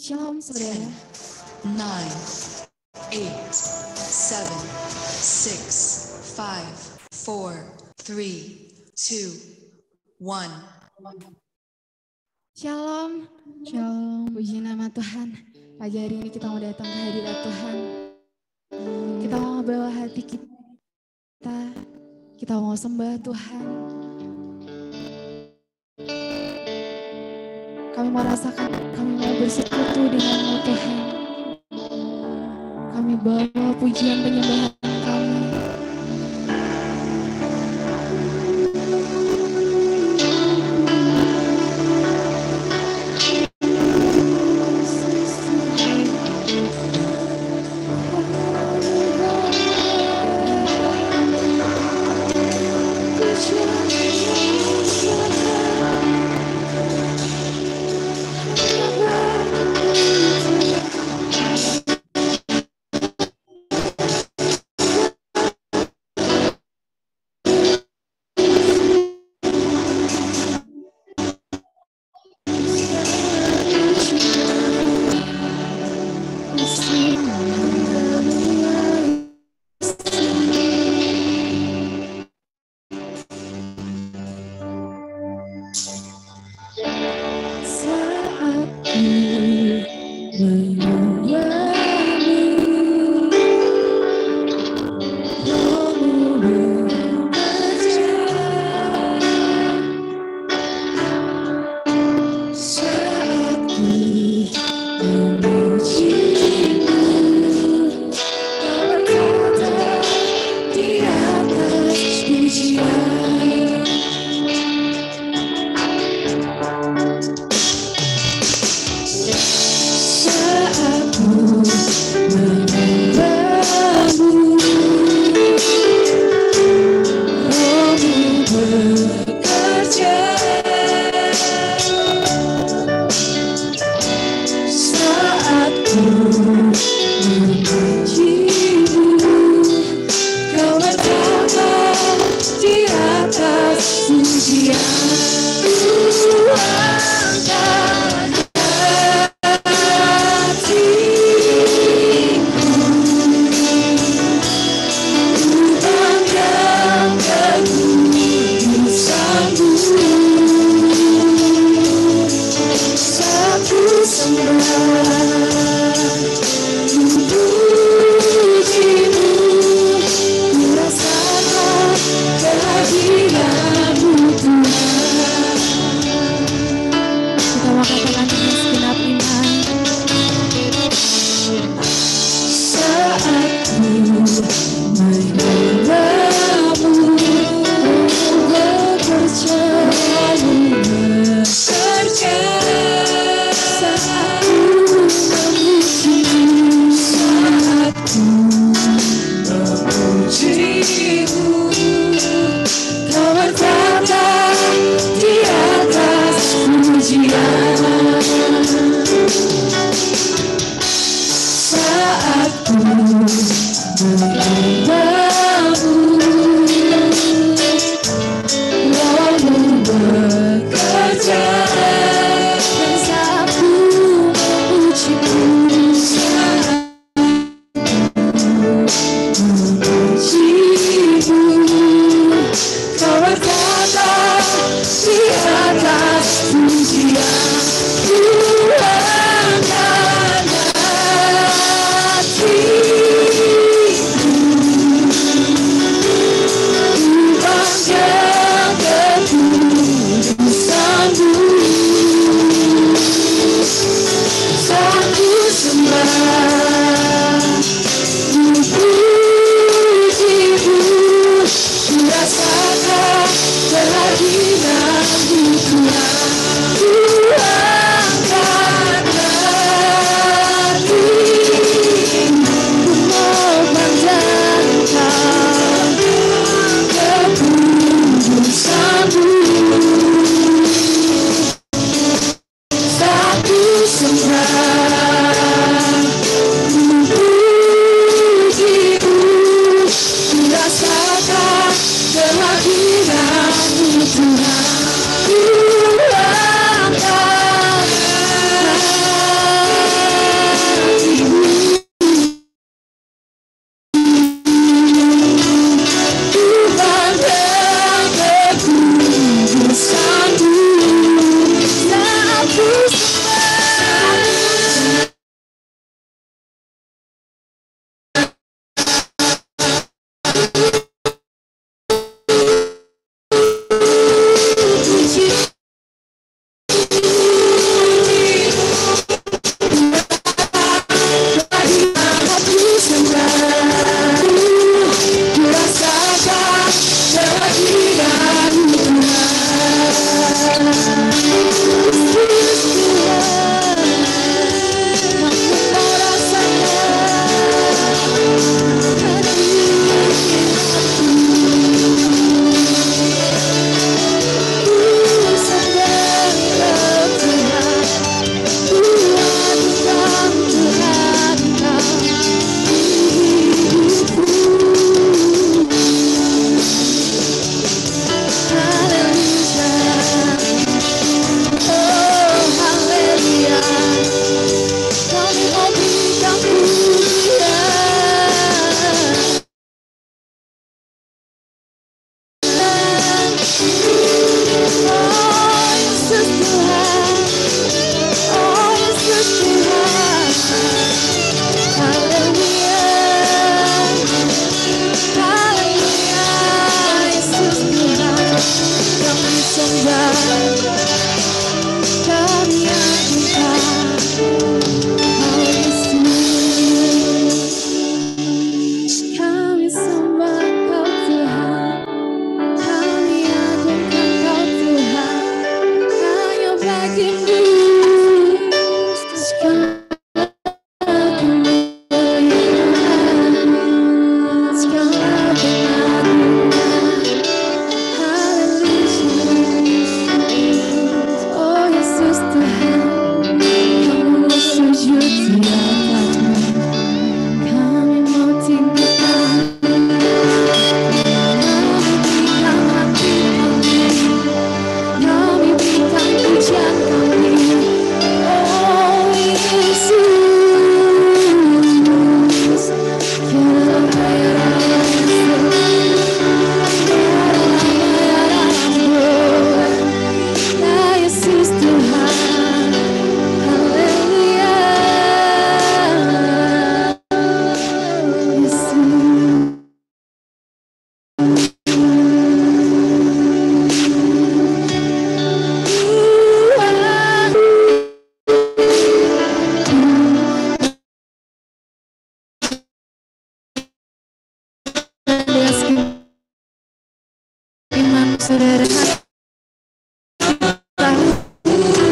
Shalom saudara. 9, 8, 7, 6, 5, 4, 3, 2, 1. Shalom, shalom, puji nama Tuhan. Pagi hari ini kita mau datang ke hadirat Tuhan. Kita mau bawa hati kita mau sembah Tuhan. Kami mau rasakan, kami mau bersekutu denganmu Tuhan. Kami bawa pujian penyembahan kami. Kehadiran-Mu Tuhan.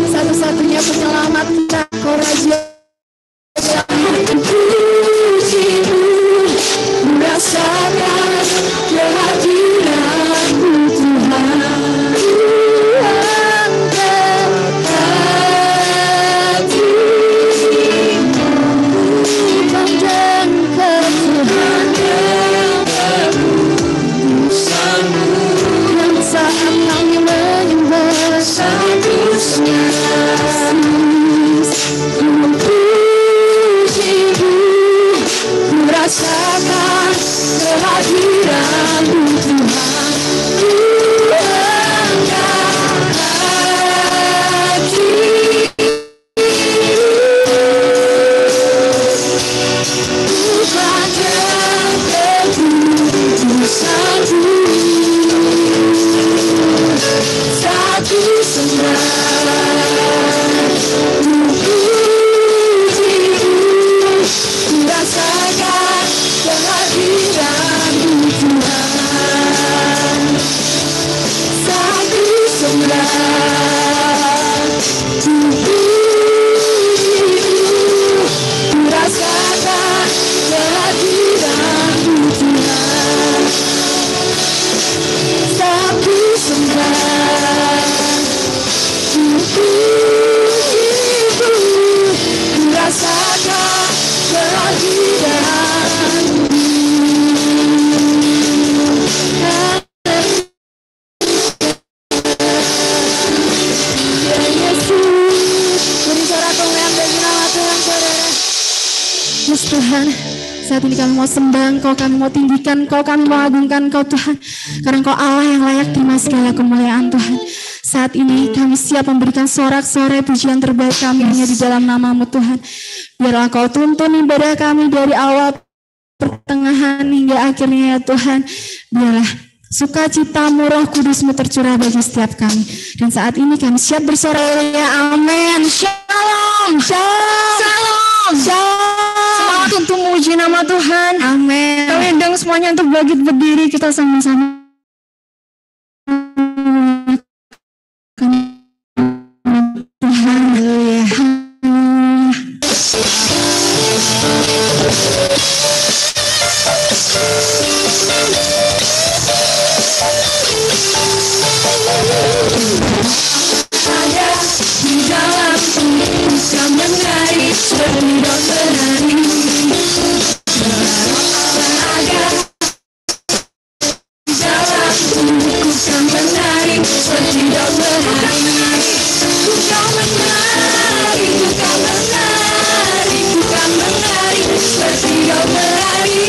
Satu-satunya penyelamat kita, Kau Raja. Rasakan kehadiran-Mu Tuhan. Rasakan kehadiran-Mu Tuhan. Tuhan, saat ini kami mau sembah Engkau, kami mau tinggikan Engkau, kami mau agungkan Engkau Tuhan, karena Engkau Allah yang layak terima segala kemuliaan Tuhan. Saat ini kami siap memberikan sorak-sorai pujian terbaik kami hanya di dalam nama-Mu Tuhan. Biarlah Kau tuntun ibadah kami dari awal, pertengahan hingga akhirnya ya Tuhan. Biarlah sukacita-Mu, Roh Kudus-Mu tercurah bagi setiap kami. Dan saat ini kami siap bersorak ya amin. Shalom, shalom, shalom. Semangat untuk memuji nama Tuhan. Amin. Kami undang semuanya untuk bangkit berdiri, kita sama-sama. Tuhan, haleluya. Ada di dalamku, bisa menari seperti dokter menari. Ada di dalamku, bisa menari seperti dokter menari. Bukan menari, bukan menari, bukan menari seperti dokter menari.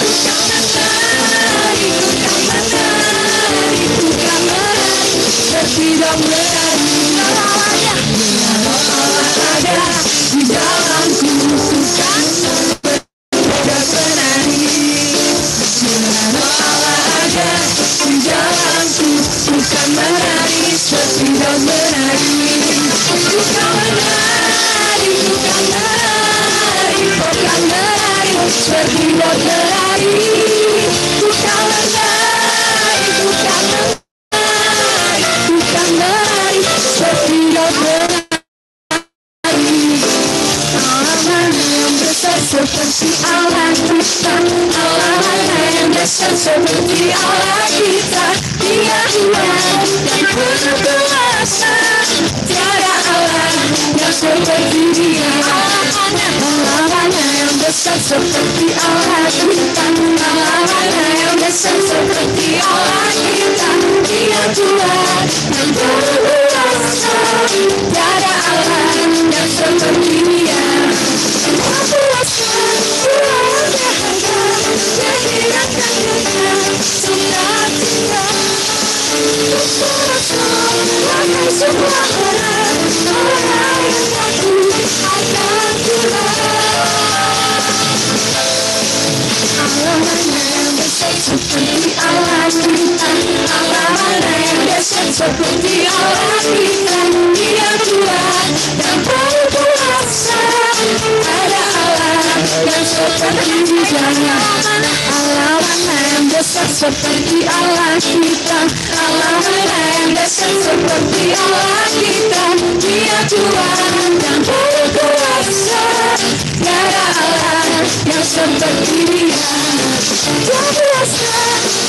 Bukan menari, bukan menari, bukan menari seperti dokter menari. Ada di dalamku, bukan dokter menari. Allah ada di dalamku, bukan menari seperti dokter menari. Bukan menari, bukan menari, bukan menari seperti dokter menari. Bukan menari, bukan menari, bukan menari seperti dokter menari. Seperti Allah kita, Allah yang besar seperti Allah kita. Dia Tuhan yang penuh kuasa, tiada Allah yang seperti Dia. Allah yang besar seperti Allah kita, Allah yang besar seperti Allah kita. Dia Tuhan yang penuh kuasa, tiada Allah yang seperti Dia. Semua orang yang takut akan Tuhan. Allah yang besar seperti Allah kita, Allah yang besar seperti Allah kita. Dia Tuhan yang penuh kuasa, ada Allah yang seperti Dia. Allah yang besar seperti Allah kita, seperti Allah kita. Dia Tuhan yang berkuasa, tiada Allah yang seperti Dia. Dia berasa,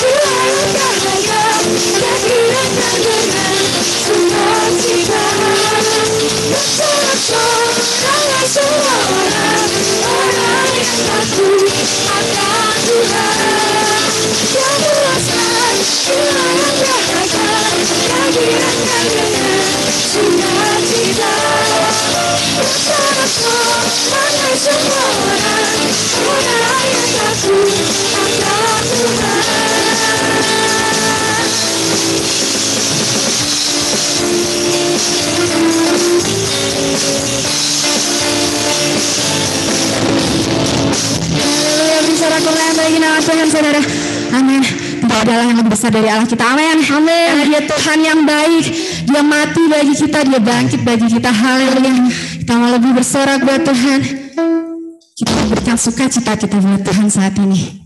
Dia yang cahaya, kehadirannya dengan sukacita. Bersorak-sorai semua orang yang takut akan Tuhan. Dia berasa, Dia yang cahaya, kehadirannya dengan sukacita. Bersorak-sorai semua orang yang takut akan Tuhan. Haleluya, bicara kemuliaan bagi nama Tuhan, saudara. Amin. Tidak ada Allah yang lebih besar dari Allah kita. Amin. Amin. Karena Dia Tuhan yang baik. Dia mati bagi kita, Dia bangkit bagi kita. Haleluya. Kita mau lebih bersorak buat Tuhan. Kita berikan sukacita kita buat Tuhan saat ini.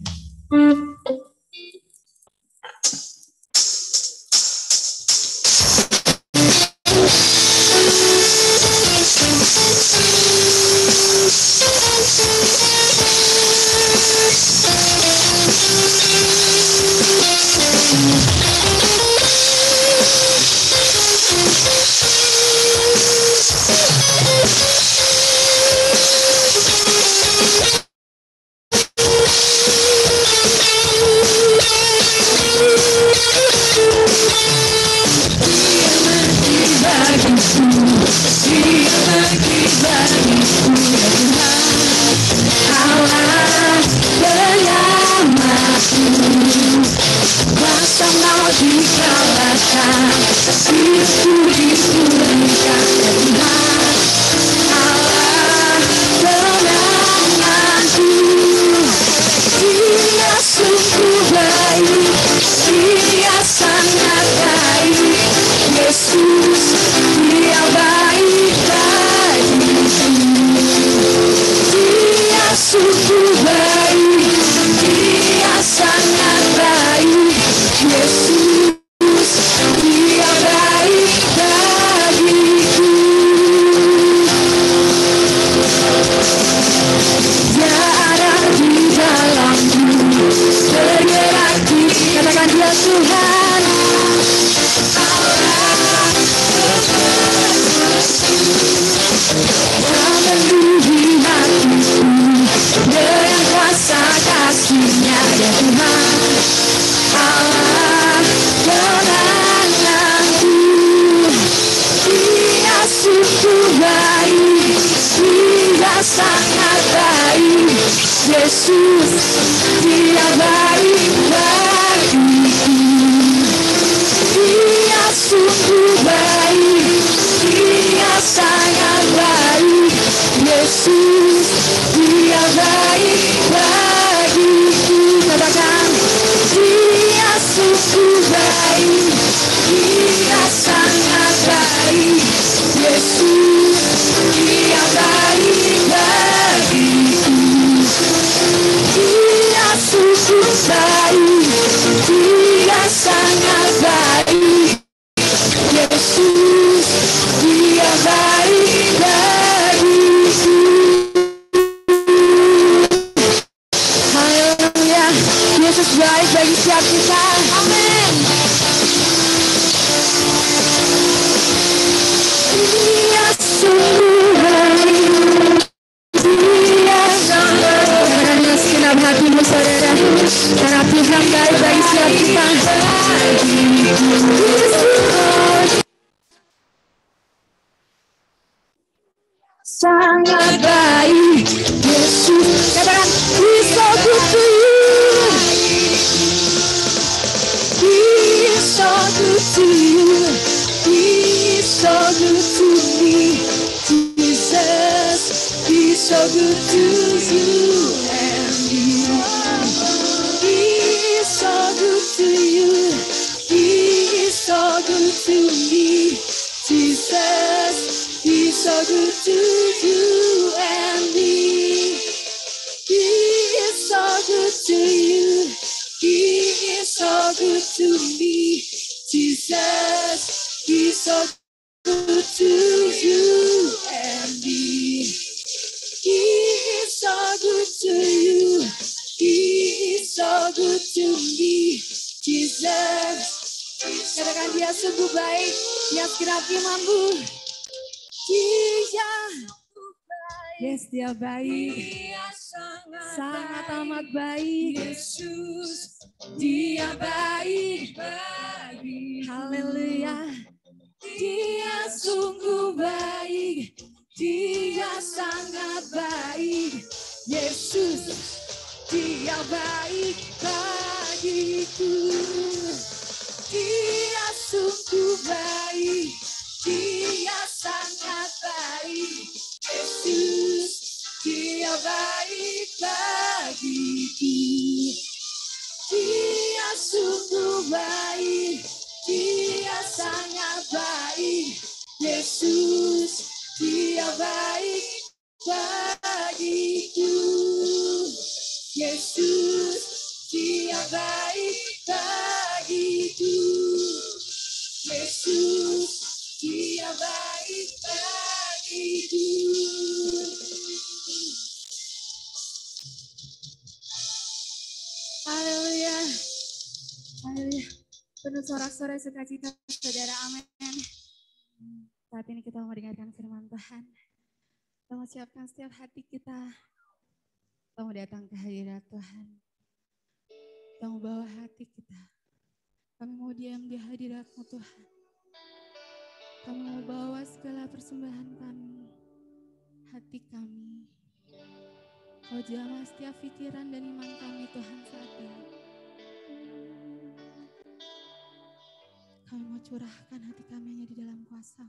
Sangat baik Yesus. Katakan, He's so good to you. He's so good to you. He's so good to me. Jesus, He's so good to you and me. He's so good to you. He's so good to me. Jesus, He's so good to you and me. He is so good to you. He is so good to me. Jesus, so good to you and me. He is so good to you. He is so good to me. Jesus. Katakan dia sungguh baik. Dia segera mampu. Dia. Yes, dia baik. Dia sangat amat baik. Yesus. Dia baik. Haleluya. Dia sungguh baik. Dia sangat baik. Yesus, dia baik bagiku. Dia sungguh baik. Dia sangat baik. Yesus, dia baik bagiku. Dia sungguh baik. Dia sangat baik. Yesus, dia baik bagiku. Yesus, dia baik bagiku. Yesus, dia baik bagiku. Haleluya. Haleluya. Penuh sorak-sorai sukacita, saudara, amin. Saat ini kita mau mendengarkan firman Tuhan. Kita mau siapkan setiap hati kita. Kita mau datang ke hadirat Tuhan. Kita mau bawa hati kita. Kami mau diam di hadirat-Mu Tuhan. Kami mau bawa segala persembahan kami. Hati kami. Kau jamah setiap pikiran dan iman kami Tuhan saat ini. Kami mau curahkan hati kami hanya di dalam kuasa.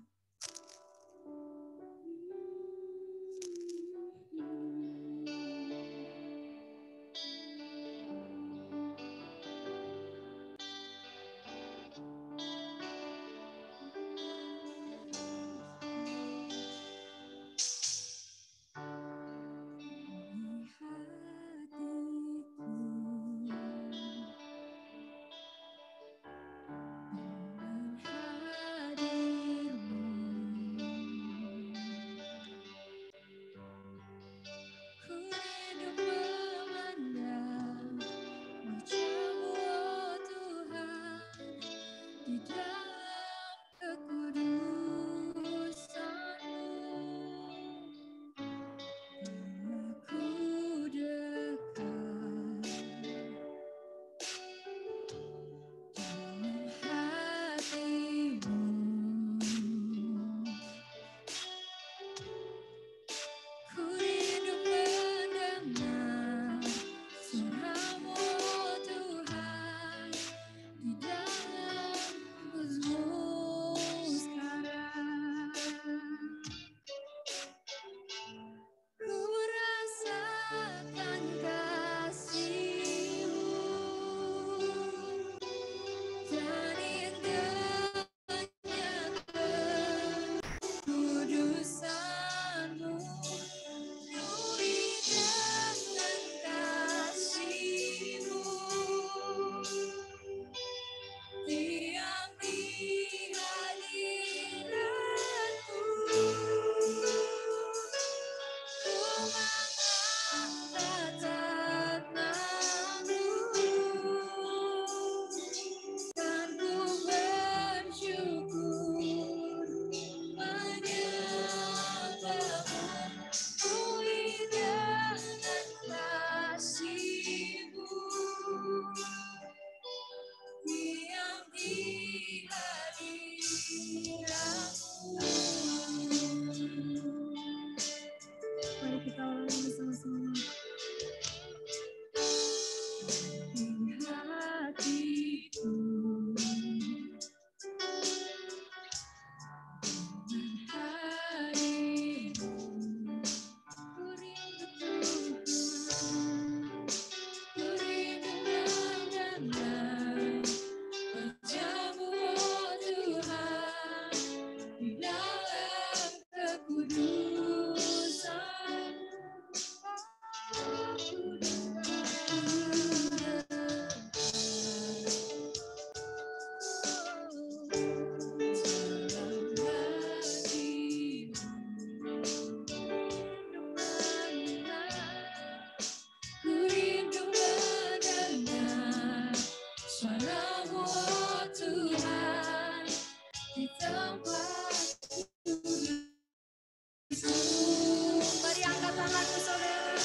Padamu oh Tuhan, di tempat mari angkat tanganku saudara.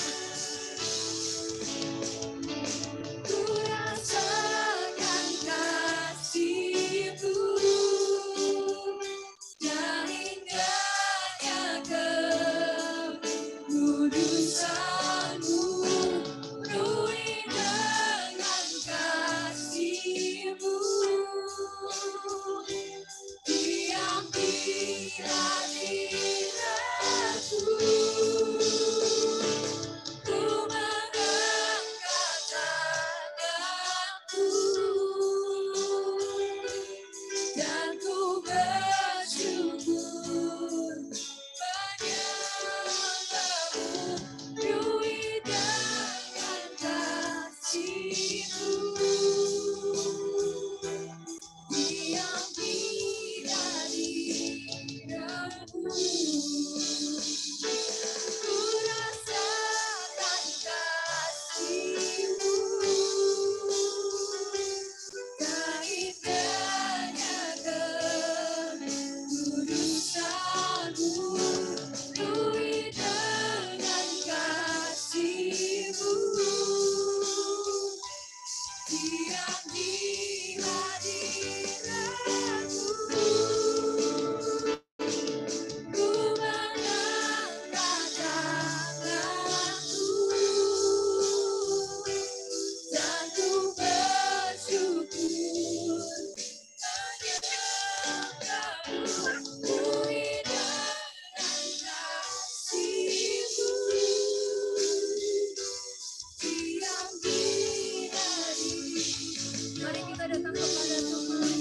Ku rasakan kasih-Mu yang indahnya kekudusan-Mu, penuhi dengan kasih-Mu. Diam di hadirat-Mu, ku mengangkat tanganku dan ku bersyukur menyembah-Mu, penuhi dengan kasih-Mu. Diam di hadirat-Mu, ku rasakan kasih-Mu, indahnya kekudusan-Mu, penuhi dengan kasih-Mu. Diam di hadirat-Mu, ku mengangkat tanganku dan ku bersyukur menyembah-Mu, penuhi dengan kasih-Mu. Diam di hadirat. Mari kita datang kepada Tuhan.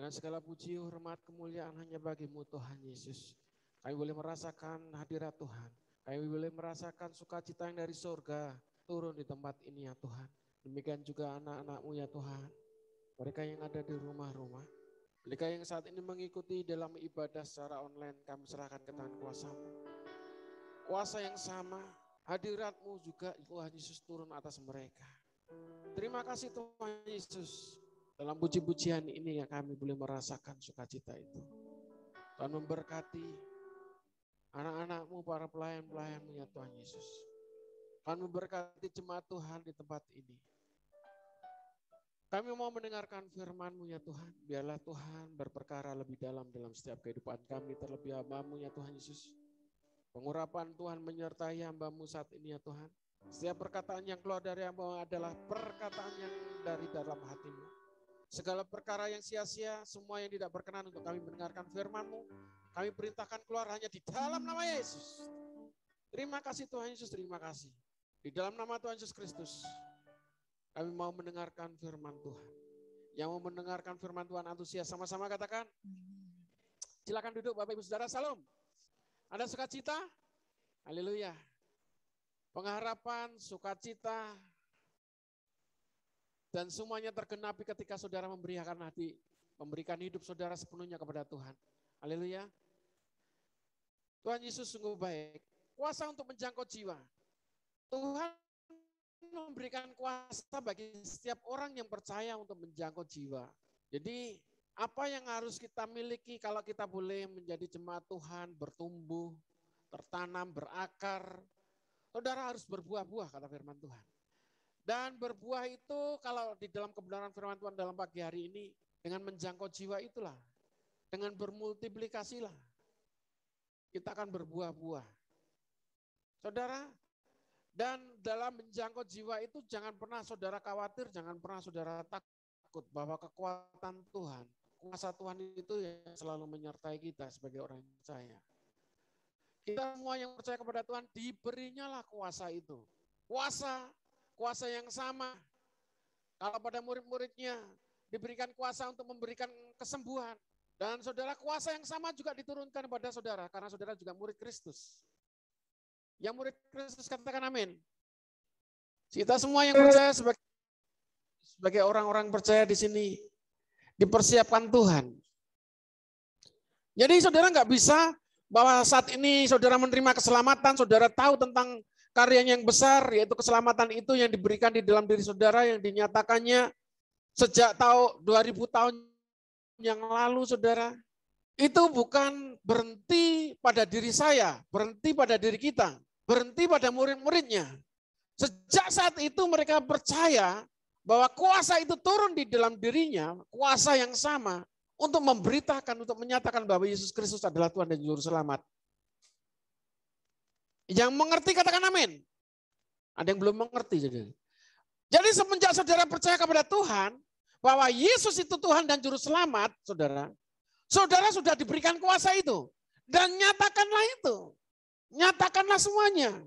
Dengan segala puji, hormat, kemuliaan hanya bagi-Mu Tuhan Yesus. Kami boleh merasakan hadirat Tuhan. Kami boleh merasakan sukacita yang dari surga turun di tempat ini ya Tuhan. Demikian juga anak-anak-Mu ya Tuhan. Mereka yang ada di rumah-rumah. Mereka yang saat ini mengikuti dalam ibadah secara online, kami serahkan ke tangan kuasa-Mu. Kuasa yang sama, hadirat-Mu juga Tuhan Yesus turun atas mereka. Terima kasih Tuhan Yesus. Dalam puji-pujian ini yang kami boleh merasakan sukacita itu. Tuhan memberkati anak-anak-Mu, para pelayan-pelayan-Mu ya Tuhan Yesus. Tuhan memberkati jemaat Tuhan di tempat ini. Kami mau mendengarkan firman-Mu ya Tuhan. Biarlah Tuhan berperkara lebih dalam setiap kehidupan kami, terlebih hamba-Mu ya Tuhan Yesus. Pengurapan Tuhan menyertai hamba-Mu saat ini ya Tuhan. Setiap perkataan yang keluar dari hamba adalah perkataan yang dari dalam hati-Mu. Segala perkara yang sia-sia, semua yang tidak berkenan untuk kami mendengarkan firman-Mu, kami perintahkan keluar hanya di dalam nama Yesus. Terima kasih Tuhan Yesus, terima kasih. Di dalam nama Tuhan Yesus Kristus, kami mau mendengarkan firman Tuhan. Yang mau mendengarkan firman Tuhan antusias, sama-sama katakan. Silakan duduk Bapak Ibu Saudara, salam. Ada sukacita? Haleluya. Pengharapan, sukacita, dan semuanya tergenapi ketika saudara memberikan hidup saudara sepenuhnya kepada Tuhan. Haleluya. Tuhan Yesus sungguh baik. Kuasa untuk menjangkau jiwa. Tuhan memberikan kuasa bagi setiap orang yang percaya untuk menjangkau jiwa. Jadi apa yang harus kita miliki kalau kita boleh menjadi jemaat Tuhan, bertumbuh, tertanam, berakar. Saudara harus berbuah-buah kata firman Tuhan. Dan berbuah itu kalau di dalam kebenaran firman Tuhan dalam pagi hari ini dengan menjangkau jiwa itulah. Dengan bermultiplikasilah. Kita akan berbuah-buah. Saudara, dan dalam menjangkau jiwa itu jangan pernah saudara khawatir, jangan pernah saudara takut bahwa kekuatan Tuhan, kuasa Tuhan itu yang selalu menyertai kita sebagai orang yang percaya. Kita semua yang percaya kepada Tuhan diberinyalah kuasa itu. Kuasa yang sama. Kalau pada murid-muridnya diberikan kuasa untuk memberikan kesembuhan. Dan saudara kuasa yang sama juga diturunkan kepada saudara. Karena saudara juga murid Kristus. Yang murid Kristus katakan amin. Kita semua yang percaya sebagai orang-orang percaya di sini dipersiapkan Tuhan. Jadi saudara nggak bisa bahwa saat ini saudara menerima keselamatan, saudara tahu tentang karya yang besar, yaitu keselamatan itu yang diberikan di dalam diri saudara, yang dinyatakannya sejak tahun 2000 tahun yang lalu, saudara. Itu bukan berhenti pada diri saya, berhenti pada diri kita, berhenti pada murid-muridnya. Sejak saat itu mereka percaya bahwa kuasa itu turun di dalam dirinya, kuasa yang sama, untuk memberitakan, untuk menyatakan bahwa Yesus Kristus adalah Tuhan dan Juru Selamat. Yang mengerti katakan amin. Ada yang belum mengerti. Jadi semenjak saudara percaya kepada Tuhan, bahwa Yesus itu Tuhan dan Juru Selamat, saudara sudah diberikan kuasa itu. Dan nyatakanlah itu. Nyatakanlah semuanya.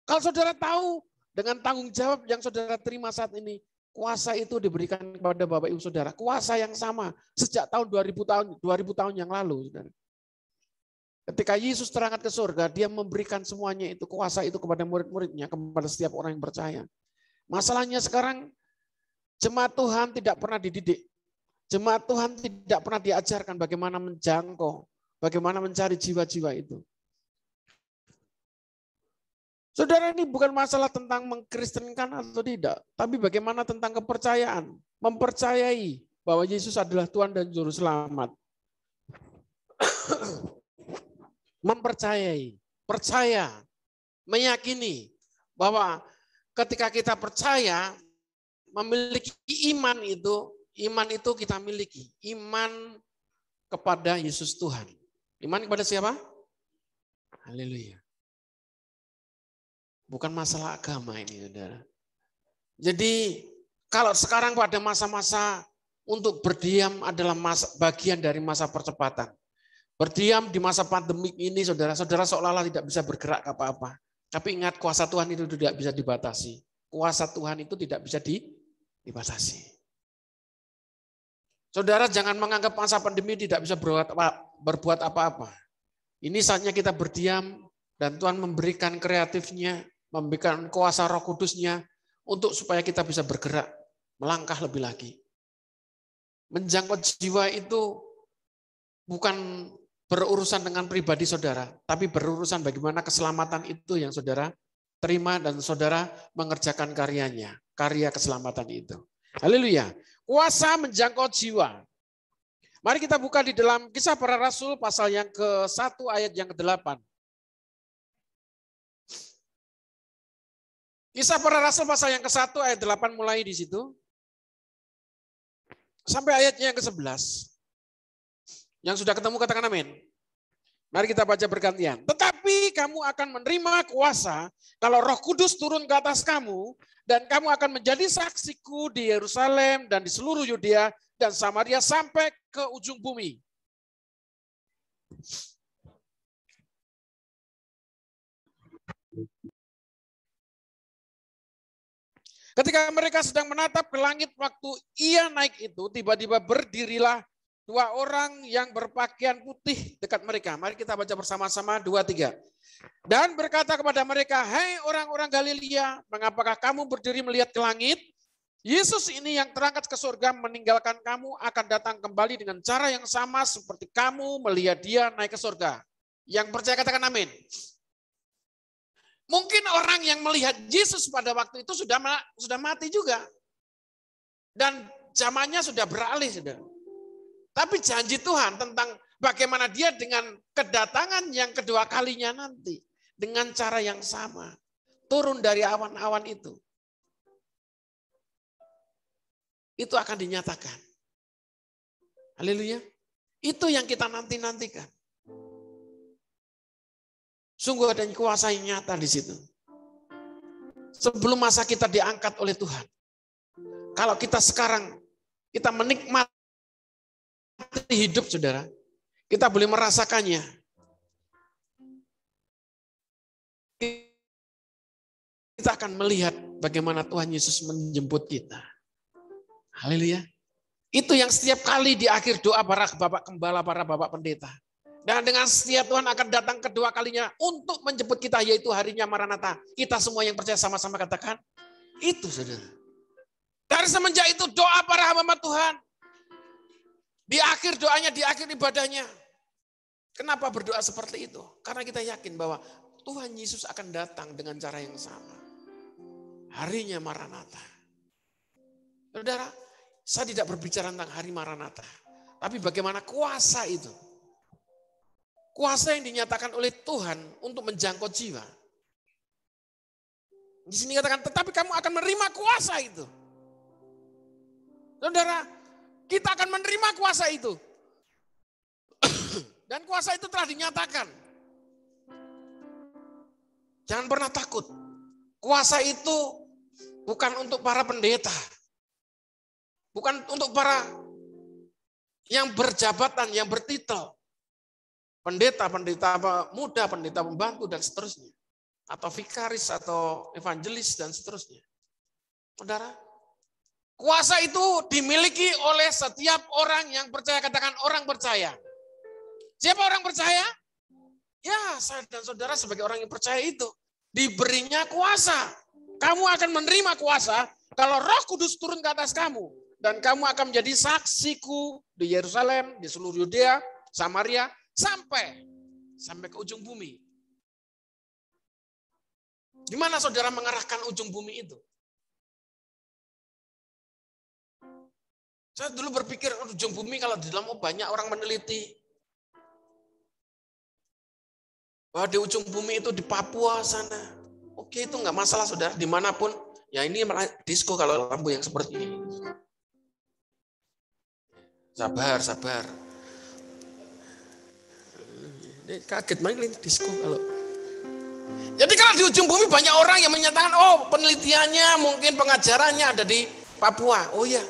Kalau saudara tahu dengan tanggung jawab yang saudara terima saat ini, kuasa itu diberikan kepada Bapak Ibu Saudara. Kuasa yang sama sejak tahun 2000 tahun yang lalu, saudara. Ketika Yesus terangkat ke surga, dia memberikan semuanya itu, kuasa itu kepada murid-muridnya, kepada setiap orang yang percaya. Masalahnya sekarang, jemaat Tuhan tidak pernah dididik. Jemaat Tuhan tidak pernah diajarkan bagaimana menjangkau, bagaimana mencari jiwa-jiwa itu. Saudara, ini bukan masalah tentang mengkristenkan atau tidak, tapi bagaimana tentang kepercayaan, mempercayai bahwa Yesus adalah Tuhan dan Juru Selamat. Mempercayai, percaya, meyakini bahwa ketika kita percaya, memiliki iman itu kita miliki. Iman kepada Yesus Tuhan. Iman kepada siapa? Haleluya. Bukan masalah agama ini, saudara. Jadi kalau sekarang pada masa-masa untuk berdiam adalah bagian dari masa percepatan. Berdiam di masa pandemik ini, saudara-saudara seolah-olah tidak bisa bergerak apa-apa. Tapi ingat, kuasa Tuhan itu tidak bisa dibatasi. Kuasa Tuhan itu tidak bisa dibatasi. Saudara jangan menganggap masa pandemi tidak bisa berbuat apa-apa. Ini saatnya kita berdiam dan Tuhan memberikan kreatifnya, memberikan kuasa Roh Kudusnya untuk supaya kita bisa bergerak, melangkah lebih lagi. Menjangkau jiwa itu bukan berurusan dengan pribadi saudara, tapi berurusan bagaimana keselamatan itu yang saudara terima dan saudara mengerjakan karyanya, karya keselamatan itu. Haleluya. Kuasa menjangkau jiwa. Mari kita buka di dalam Kisah Para Rasul pasal yang ke-1 ayat yang ke-8. Kisah Para Rasul pasal yang ke-1 ayat 8 mulai di situ. Sampai ayatnya yang ke-11. Yang sudah ketemu katakan amin. Mari kita baca bergantian. Tetapi kamu akan menerima kuasa kalau Roh Kudus turun ke atas kamu, dan kamu akan menjadi saksiku di Yerusalem dan di seluruh Yudea dan Samaria sampai ke ujung bumi. Ketika mereka sedang menatap ke langit waktu ia naik itu, tiba-tiba berdirilah dua orang yang berpakaian putih dekat mereka. Mari kita baca bersama-sama 2, 3. Dan berkata kepada mereka, "Hai orang-orang Galilea, mengapakah kamu berdiri melihat ke langit? Yesus ini yang terangkat ke surga meninggalkan kamu akan datang kembali dengan cara yang sama seperti kamu melihat dia naik ke surga." Yang percaya katakan amin. Mungkin orang yang melihat Yesus pada waktu itu sudah mati juga. Dan zamannya sudah beralih, saudara. Tapi janji Tuhan tentang bagaimana dia dengan kedatangan yang kedua kalinya nanti. Dengan cara yang sama. Turun dari awan-awan itu. Itu akan dinyatakan. Haleluya. Itu yang kita nanti-nantikan. Sungguh ada kuasa yang nyata di situ. Sebelum masa kita diangkat oleh Tuhan. Kalau kita sekarang, kita menikmati hidup, saudara. Kita boleh merasakannya. Kita akan melihat bagaimana Tuhan Yesus menjemput kita. Haleluya. Itu yang setiap kali di akhir doa para bapak gembala, para bapak pendeta. Dan dengan setia Tuhan akan datang kedua kalinya untuk menjemput kita, yaitu harinya Maranatha. Kita semua yang percaya sama-sama katakan, itu saudara. Dari semenjak itu doa para hamba Tuhan. Di akhir doanya, di akhir ibadahnya. Kenapa berdoa seperti itu? Karena kita yakin bahwa Tuhan Yesus akan datang dengan cara yang sama. Harinya Maranatha. Saudara, saya tidak berbicara tentang hari Maranatha. Tapi bagaimana kuasa itu. Kuasa yang dinyatakan oleh Tuhan untuk menjangkau jiwa. Di sini katakan, tetapi kamu akan menerima kuasa itu. Saudara, kita akan menerima kuasa itu. Dan kuasa itu telah dinyatakan. Jangan pernah takut. Kuasa itu bukan untuk para pendeta. Bukan untuk para yang berjabatan, yang bertitel. Pendeta muda, pendeta pembantu, dan seterusnya. Atau vikaris, atau evangelis, dan seterusnya. Saudara, kuasa itu dimiliki oleh setiap orang yang percaya. Katakan orang percaya. Siapa orang percaya? Ya, saya dan saudara sebagai orang yang percaya itu. Diberinya kuasa. Kamu akan menerima kuasa kalau Roh Kudus turun ke atas kamu. Dan kamu akan menjadi saksiku di Yerusalem, di seluruh Yudea, Samaria, sampai ke ujung bumi. Di mana saudara mengarahkan ujung bumi itu? Saya dulu berpikir ujung bumi kalau di dalam banyak orang meneliti. Bahwa di ujung bumi itu di Papua sana. Oke, itu nggak masalah saudara, dimanapun. Ya ini disco kalau lampu yang seperti ini. Sabar. Kaget main disco kalau. Jadi kalau di ujung bumi banyak orang yang menyatakan, oh penelitiannya mungkin pengajarannya ada di Papua. Oh iya.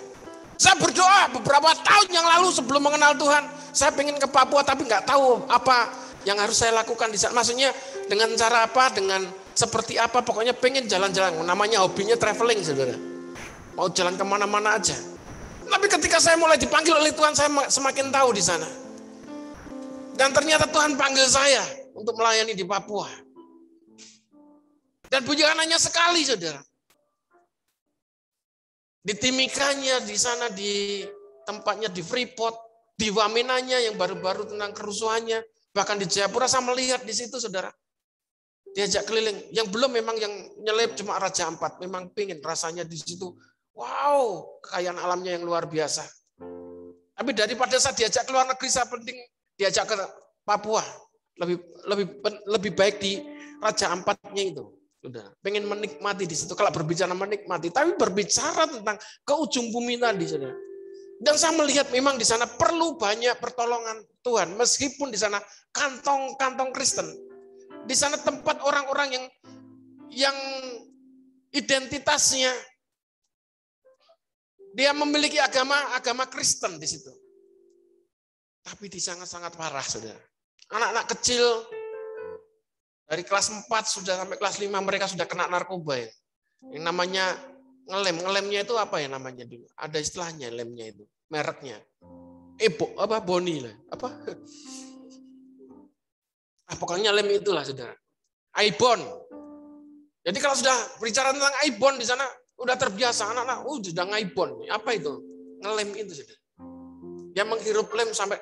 Saya berdoa beberapa tahun yang lalu sebelum mengenal Tuhan, saya pengen ke Papua tapi nggak tahu apa yang harus saya lakukan di sana. Maksudnya dengan cara apa, dengan seperti apa, pokoknya pengen jalan-jalan. Namanya hobinya traveling, saudara. Mau jalan kemana-mana aja. Tapi ketika saya mulai dipanggil oleh Tuhan, saya semakin tahu di sana. Dan ternyata Tuhan panggil saya untuk melayani di Papua. Dan puji Tuhan hanya sekali, saudara. Di Timikanya, di sana di tempatnya di Freeport, di Wamenanya yang baru-baru tentang kerusuhannya, bahkan di Jayapura saya melihat di situ, saudara. Diajak keliling. Yang belum memang yang nyelip cuma Raja Ampat. Memang pingin rasanya di situ. Wow, kekayaan alamnya yang luar biasa. Tapi daripada saya diajak ke luar negeri, saya penting diajak ke Papua. Lebih baik di Raja Ampatnya itu. Sudah, pengen menikmati di situ. Kalau berbicara menikmati, tapi berbicara tentang ke ujung bumi tadi, saudara. Dan saya melihat memang di sana perlu banyak pertolongan Tuhan, meskipun di sana kantong-kantong Kristen. Di sana tempat orang-orang yang identitasnya dia memiliki agama Kristen di situ. Tapi di sana sangat parah, saudara. Anak-anak kecil dari kelas 4 sudah sampai kelas 5 mereka sudah kena narkoba ya. Yang namanya ngelem. Ngelemnya itu apa ya namanya dulu? Ada istilahnya lemnya itu, mereknya. Boni lah. Pokoknya lem itulah, saudara. Ibon. Jadi kalau sudah berbicara tentang Ibon di sana udah terbiasa anak-anak, sudah ngaibon. Apa itu? Ngelem itu, saudara. Dia menghirup lem sampai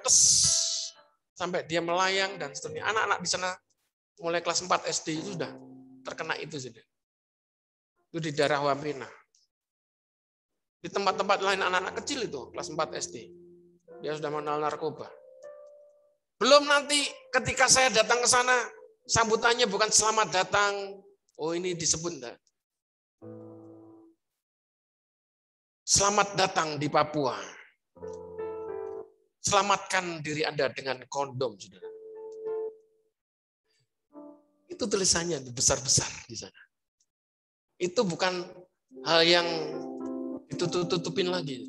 sampai dia melayang dan seterusnya. Anak-anak di sana mulai kelas 4 SD itu sudah terkena itu, saudara. Itu di daerah Wamena. Di tempat-tempat lain anak-anak kecil itu kelas 4 SD. Dia sudah mengenal narkoba. Belum nanti ketika saya datang ke sana, sambutannya bukan selamat datang. Oh, ini disebut enggak? Selamat datang di Papua. Selamatkan diri Anda dengan kondom, saudara. Itu tulisannya besar-besar di sana. Itu bukan hal yang ditutup-tutupin lagi.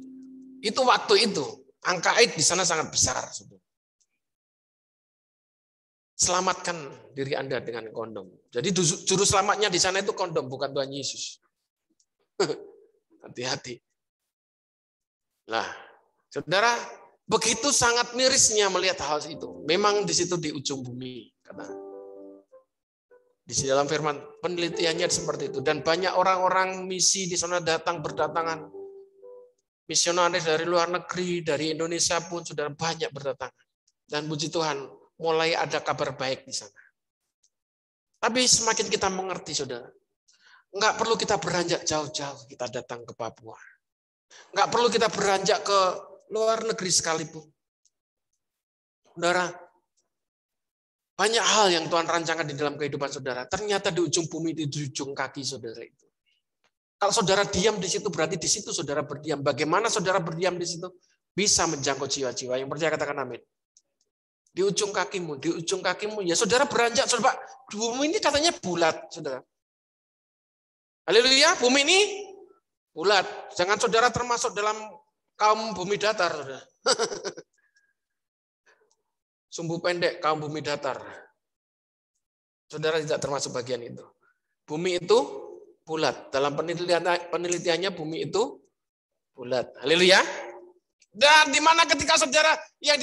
Itu waktu itu. Angka AIDS di sana sangat besar, saudara. Selamatkan diri Anda dengan kondom. Jadi juru selamatnya di sana itu kondom, bukan Tuhan Yesus. Hati-hati. Nah, saudara, begitu sangat mirisnya melihat hal itu. Memang di situ di ujung bumi, kata. Di dalam firman penelitiannya seperti itu. Dan banyak orang-orang misi di sana berdatangan. Misionaris dari luar negeri, dari Indonesia pun sudah banyak berdatangan. Dan puji Tuhan, mulai ada kabar baik di sana. Tapi semakin kita mengerti, saudara, nggak perlu kita beranjak jauh-jauh kita datang ke Papua. Nggak perlu kita beranjak ke luar negeri sekalipun. Saudara, banyak hal yang Tuhan rancangkan di dalam kehidupan saudara. Ternyata di ujung bumi, di ujung kaki saudara itu. Kalau saudara diam di situ, berarti di situ saudara berdiam. Bagaimana saudara berdiam di situ? Bisa menjangkau jiwa-jiwa. Yang percaya katakan amin. Di ujung kakimu, ya saudara beranjak, saudara. Bumi ini katanya bulat, saudara. Haleluya, bumi ini bulat. Jangan saudara termasuk dalam kaum bumi datar, saudara. Sumbu pendek, kaum bumi datar. Saudara tidak termasuk bagian itu. Bumi itu bulat. Dalam penelitiannya bumi itu bulat. Haleluya. Dan di mana ketika saudara yang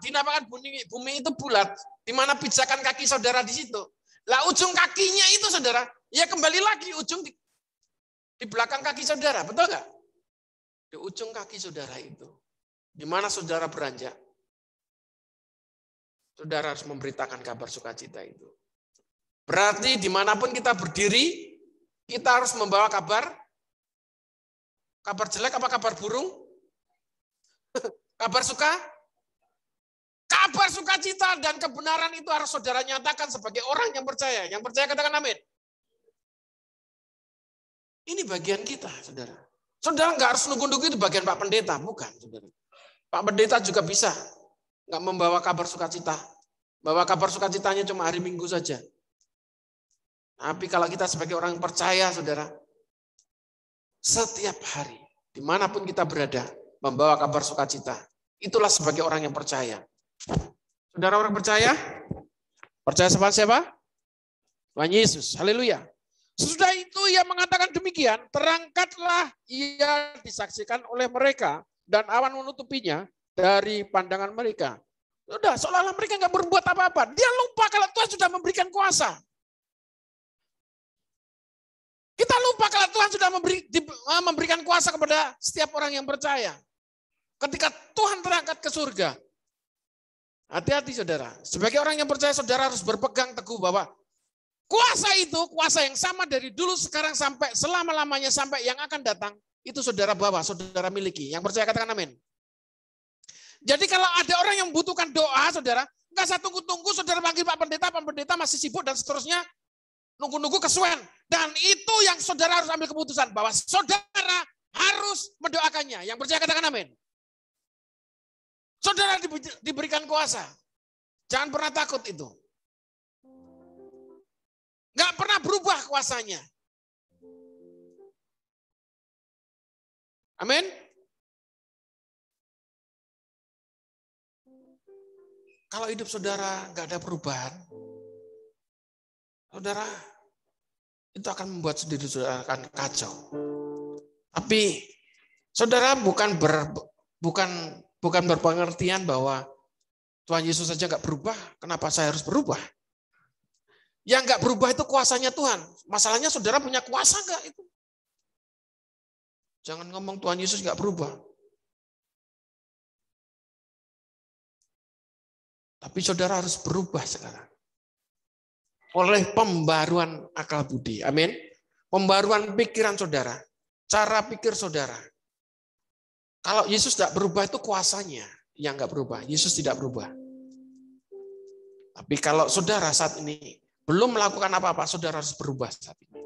dinamakan bumi itu bulat, di mana pijakan kaki saudara di situ. Lah ujung kakinya itu saudara, ya kembali lagi ujung di belakang kaki saudara, betul nggak? Di ujung kaki saudara itu, di mana saudara beranjak, saudara harus memberitakan kabar sukacita itu. Berarti dimanapun kita berdiri, kita harus membawa kabar jelek apa kabar burung? Kabar sukacita dan kebenaran itu harus saudara nyatakan sebagai orang yang percaya. Yang percaya katakan amin. Ini bagian kita, saudara. Saudara nggak harus nunggu-nunggu itu bagian Pak Pendeta, bukan, saudara. Pak Pendeta juga bisa nggak membawa kabar sukacita. Bawa kabar sukacitanya cuma hari Minggu saja. Tapi kalau kita sebagai orang percaya, saudara, setiap hari, dimanapun kita berada, membawa kabar sukacita. Itulah sebagai orang yang percaya. Saudara orang percaya? Percaya sama siapa? Tuhan Yesus. Haleluya. Sesudah itu ia mengatakan demikian, terangkatlah ia disaksikan oleh mereka dan awan menutupinya dari pandangan mereka. Sudah, seolah-olah mereka nggak berbuat apa-apa. Dia lupa kalau Tuhan sudah memberikan kuasa. Kita lupa kalau Tuhan sudah memberikan kuasa kepada setiap orang yang percaya. Ketika Tuhan terangkat ke surga, hati-hati saudara. Sebagai orang yang percaya, saudara harus berpegang teguh bahwa kuasa itu, kuasa yang sama dari dulu, sekarang, sampai selama-lamanya, sampai yang akan datang, itu saudara bawa, saudara miliki. Yang percaya katakan amin. Jadi kalau ada orang yang membutuhkan doa, saudara, nggak usah tunggu-tunggu, saudara panggil Pak Pendeta masih sibuk dan seterusnya, nunggu-nunggu kesuwen. Dan itu yang saudara harus ambil keputusan, bahwa saudara harus mendoakannya. Yang percaya katakan amin. Saudara diberikan kuasa. Jangan pernah takut itu. Nggak pernah berubah kuasanya. Amin. Kalau hidup saudara nggak ada perubahan, saudara itu akan membuat diri saudara akan kacau. Tapi saudara bukan berpengertian bahwa Tuhan Yesus saja nggak berubah, kenapa saya harus berubah? Yang nggak berubah itu kuasanya Tuhan. Masalahnya saudara punya kuasa nggak itu? Jangan ngomong Tuhan Yesus nggak berubah. Tapi saudara harus berubah sekarang. Oleh pembaruan akal budi. Amin. Pembaruan pikiran saudara. Cara pikir saudara. Kalau Yesus tidak berubah itu kuasanya yang nggak berubah. Yesus tidak berubah. Tapi kalau saudara saat ini belum melakukan apa-apa, saudara harus berubah saat ini.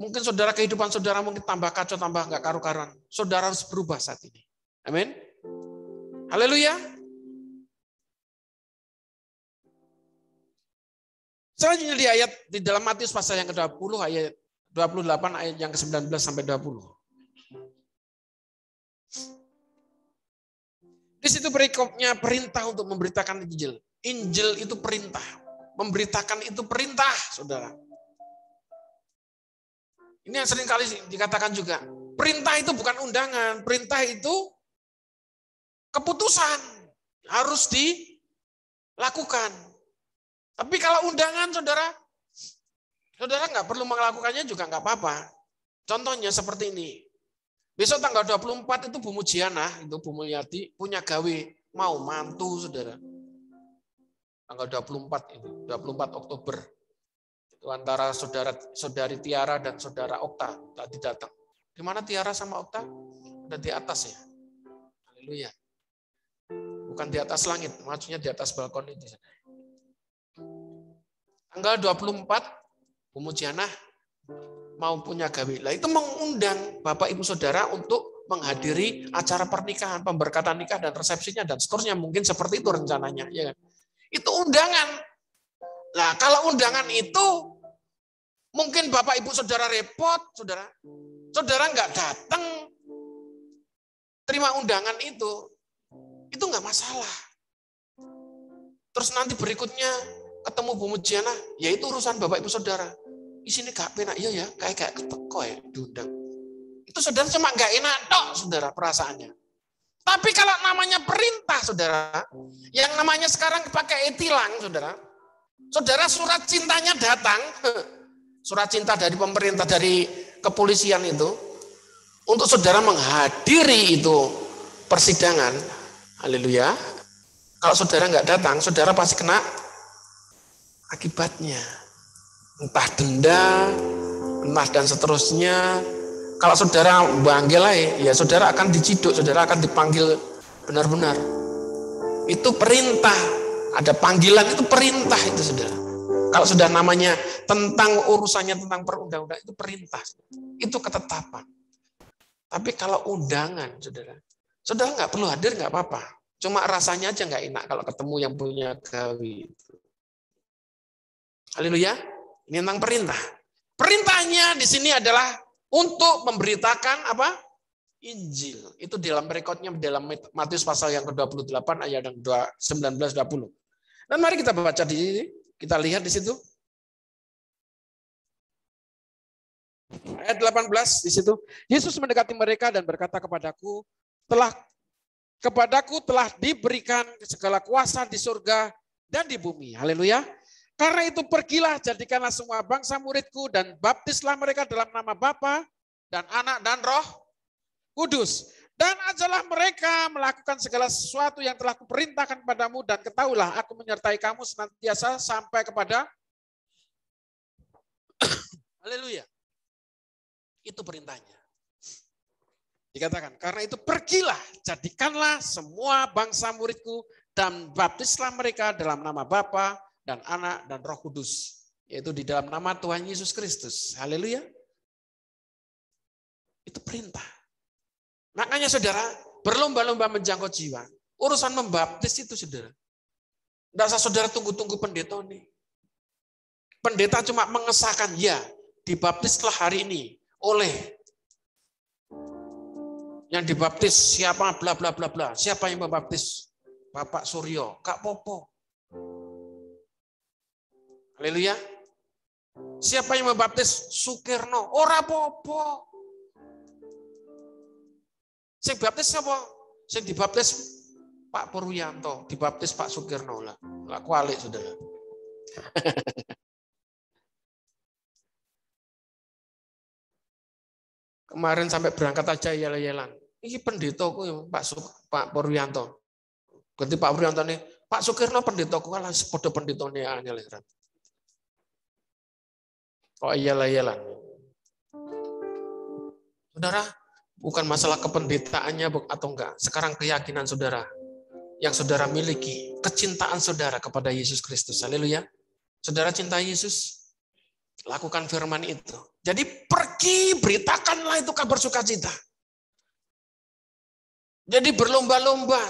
Mungkin saudara kehidupan saudara mungkin tambah kacau, tambah nggak karu-karuan. Saudara harus berubah saat ini. Amin. Haleluya. Selanjutnya di dalam Matius pasal yang ke-20 ayat 28 ayat yang ke-19 sampai 20. Di situ berikutnya perintah untuk memberitakan Injil. Injil itu perintah. Memberitakan itu perintah, saudara. Ini yang sering kali dikatakan juga. Perintah itu bukan undangan. Perintah itu keputusan. Harus dilakukan. Tapi kalau undangan, saudara nggak perlu melakukannya juga nggak apa-apa. Contohnya seperti ini. Besok tanggal 24 itu Bu Mujiana, itu Bu Mulyadi, punya gawe mau mantu, saudara. Tanggal 24 itu, 24 Oktober. Itu antara saudari Tiara dan saudara Okta tadi datang. Di mana Tiara sama Okta? Ada di atas ya. Haleluya. Bukan di atas langit, maksudnya di atas balkon itu. Tanggal 24, Bu Mujiana mau punya gawe. Lah itu mengundang Bapak Ibu Saudara untuk menghadiri acara pernikahan, pemberkatan nikah dan resepsinya dan seterusnya. Mungkin seperti itu rencananya, ya kan? Itu undangan. Nah, kalau undangan itu mungkin Bapak Ibu Saudara repot, saudara nggak datang terima undangan itu nggak masalah. Terus nanti berikutnya ketemu Bu Mujiana, ya itu urusan Bapak Ibu Saudara. Isinya gak penak, iya ya, kayak keteko ya, diundang. Itu saudara cuma gak enak tok, saudara, perasaannya. Tapi kalau namanya perintah, saudara, yang namanya sekarang pakai e-tilang, saudara surat cintanya datang, surat cinta dari pemerintah, dari kepolisian itu, untuk saudara menghadiri itu persidangan, haleluya. Kalau saudara nggak datang, saudara pasti kena akibatnya. Entah denda, entah dan seterusnya. Kalau saudara banggil ya saudara akan diciduk, saudara akan dipanggil benar-benar. Itu perintah. Ada panggilan itu perintah itu, saudara. Kalau sudah namanya tentang urusannya tentang perundang-undang itu perintah. Itu ketetapan. Tapi kalau undangan, saudara nggak perlu hadir nggak apa-apa. Cuma rasanya aja nggak enak kalau ketemu yang punya gawe. Haleluya. Ini tentang perintah. Perintahnya di sini adalah untuk memberitakan apa? Injil. Itu dalam rekodnya dalam Matius pasal yang ke-28 ayat yang 19-20. Dan mari kita baca di sini, kita lihat di situ. Ayat 18 di situ. Yesus mendekati mereka dan berkata kepadaku, kepadaku telah diberikan segala kuasa di surga dan di bumi. Haleluya. Karena itu pergilah, jadikanlah semua bangsa muridku dan baptislah mereka dalam nama Bapa dan Anak dan Roh Kudus. Dan ajalah mereka melakukan segala sesuatu yang telah kuperintahkan padamu, dan ketahuilah aku menyertai kamu senantiasa sampai kepada haleluya. Itu perintahnya. Dikatakan, karena itu pergilah, jadikanlah semua bangsa muridku dan baptislah mereka dalam nama Bapa dan Anak dan Roh Kudus, yaitu di dalam nama Tuhan Yesus Kristus. Haleluya. Itu perintah. Makanya saudara, berlomba-lomba menjangkau jiwa. Urusan membaptis itu saudara. Tidak usah saudara tunggu-tunggu pendeta nih. Pendeta cuma mengesahkan, ya dibaptislah hari ini oleh yang dibaptis siapa bla bla bla bla. Siapa yang membaptis? Bapak Suryo, Kak Popo. Haleluya. Siapa yang membaptis? Sukirno, ora Popo. Sing baptis siapa? Sing dibaptis Pak Purwiyanto, dibaptis Pak Sukirno lah. Lah kualik saudara. Kemarin sampai berangkat aja yel-yelan. Ini pendetaku Pak Purwiyanto. Ganti Pak Purwiyanto nih, Pak Sukirno pendetaku lah sepodo pendetone anyel-yelan. Kok yel-yelan. Saudara, bukan masalah kependetaannya atau enggak. Sekarang keyakinan saudara yang saudara miliki, kecintaan saudara kepada Yesus Kristus. Haleluya. Saudara cinta Yesus, lakukan firman itu. Jadi pergi, beritakanlah itu kabar sukacita. Jadi berlomba-lomba.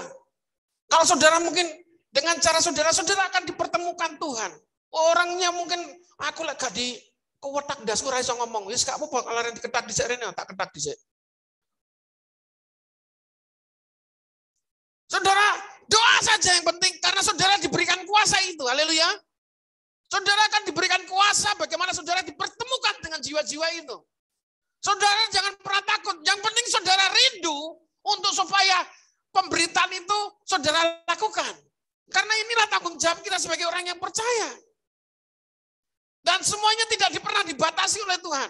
Kalau saudara mungkin dengan cara saudara akan dipertemukan Tuhan. Orangnya mungkin aku lagi di kewetak dasku ra iso ngomong. Wis gak apa-apa kalau diketak dhisik rene tak ketak dhisik. Saudara, doa saja yang penting karena saudara diberikan kuasa itu. Haleluya. Saudara akan diberikan kuasa bagaimana saudara dipertemukan dengan jiwa-jiwa itu. Saudara jangan pernah takut. Yang penting saudara rindu untuk supaya pemberitaan itu saudara lakukan. Karena inilah tanggung jawab kita sebagai orang yang percaya. Dan semuanya tidak pernah dibatasi oleh Tuhan.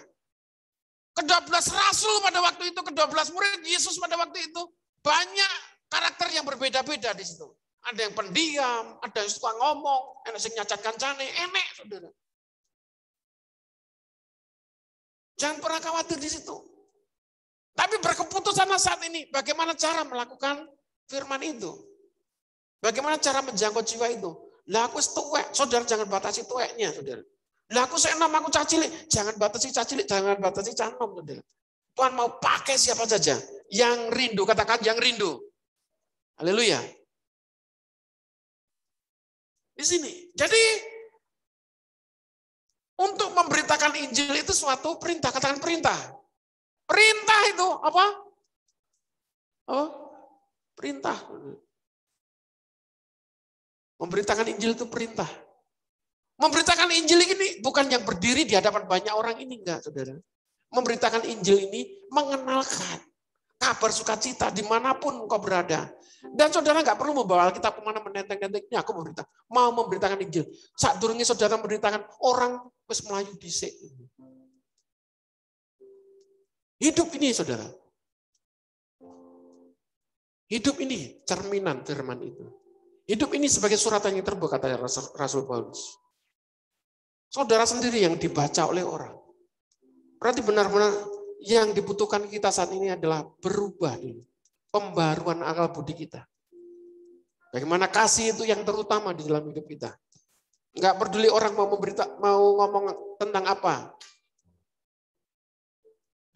Ke-12 rasul pada waktu itu, ke-12 murid Yesus pada waktu itu, banyak karakter yang berbeda-beda di situ. Ada yang pendiam, ada yang suka ngomong, ada yang nyacat kancane, enek, saudara. Jangan pernah khawatir di situ. Tapi berkeputusan saat ini, bagaimana cara melakukan firman itu? Bagaimana cara menjangkau jiwa itu? Lah aku tuwek, saudara jangan batasi tuweknya, saudara. Lah aku seenam, aku cacilik, jangan batasi cacilik, jangan batasi canom, saudara. Tuhan mau pakai siapa saja yang rindu, katakan yang rindu. Haleluya. Di sini. Jadi untuk memberitakan Injil itu suatu perintah, katakan perintah. Perintah itu apa? Oh, perintah. Memberitakan Injil itu perintah. Memberitakan Injil ini bukan yang berdiri di hadapan banyak orang ini, enggak, saudara. Memberitakan Injil ini mengenalkan kabar sukacita dimanapun engkau berada. Dan saudara nggak perlu membawa Alkitab kemana menenteng-nentengnya. Aku mau memberitakan Injil. Saat durungnya saudara memberitakan orang wis melayu dhisik. Hidup ini saudara. Hidup ini cerminan firman itu. Hidup ini sebagai suratan yang terbuka, kata Rasul Paulus. Saudara sendiri yang dibaca oleh orang. Berarti benar-benar yang dibutuhkan kita saat ini adalah berubah dulu. Pembaruan akal budi kita. Bagaimana kasih itu yang terutama di dalam hidup kita. Enggak peduli orang mau ngomong tentang apa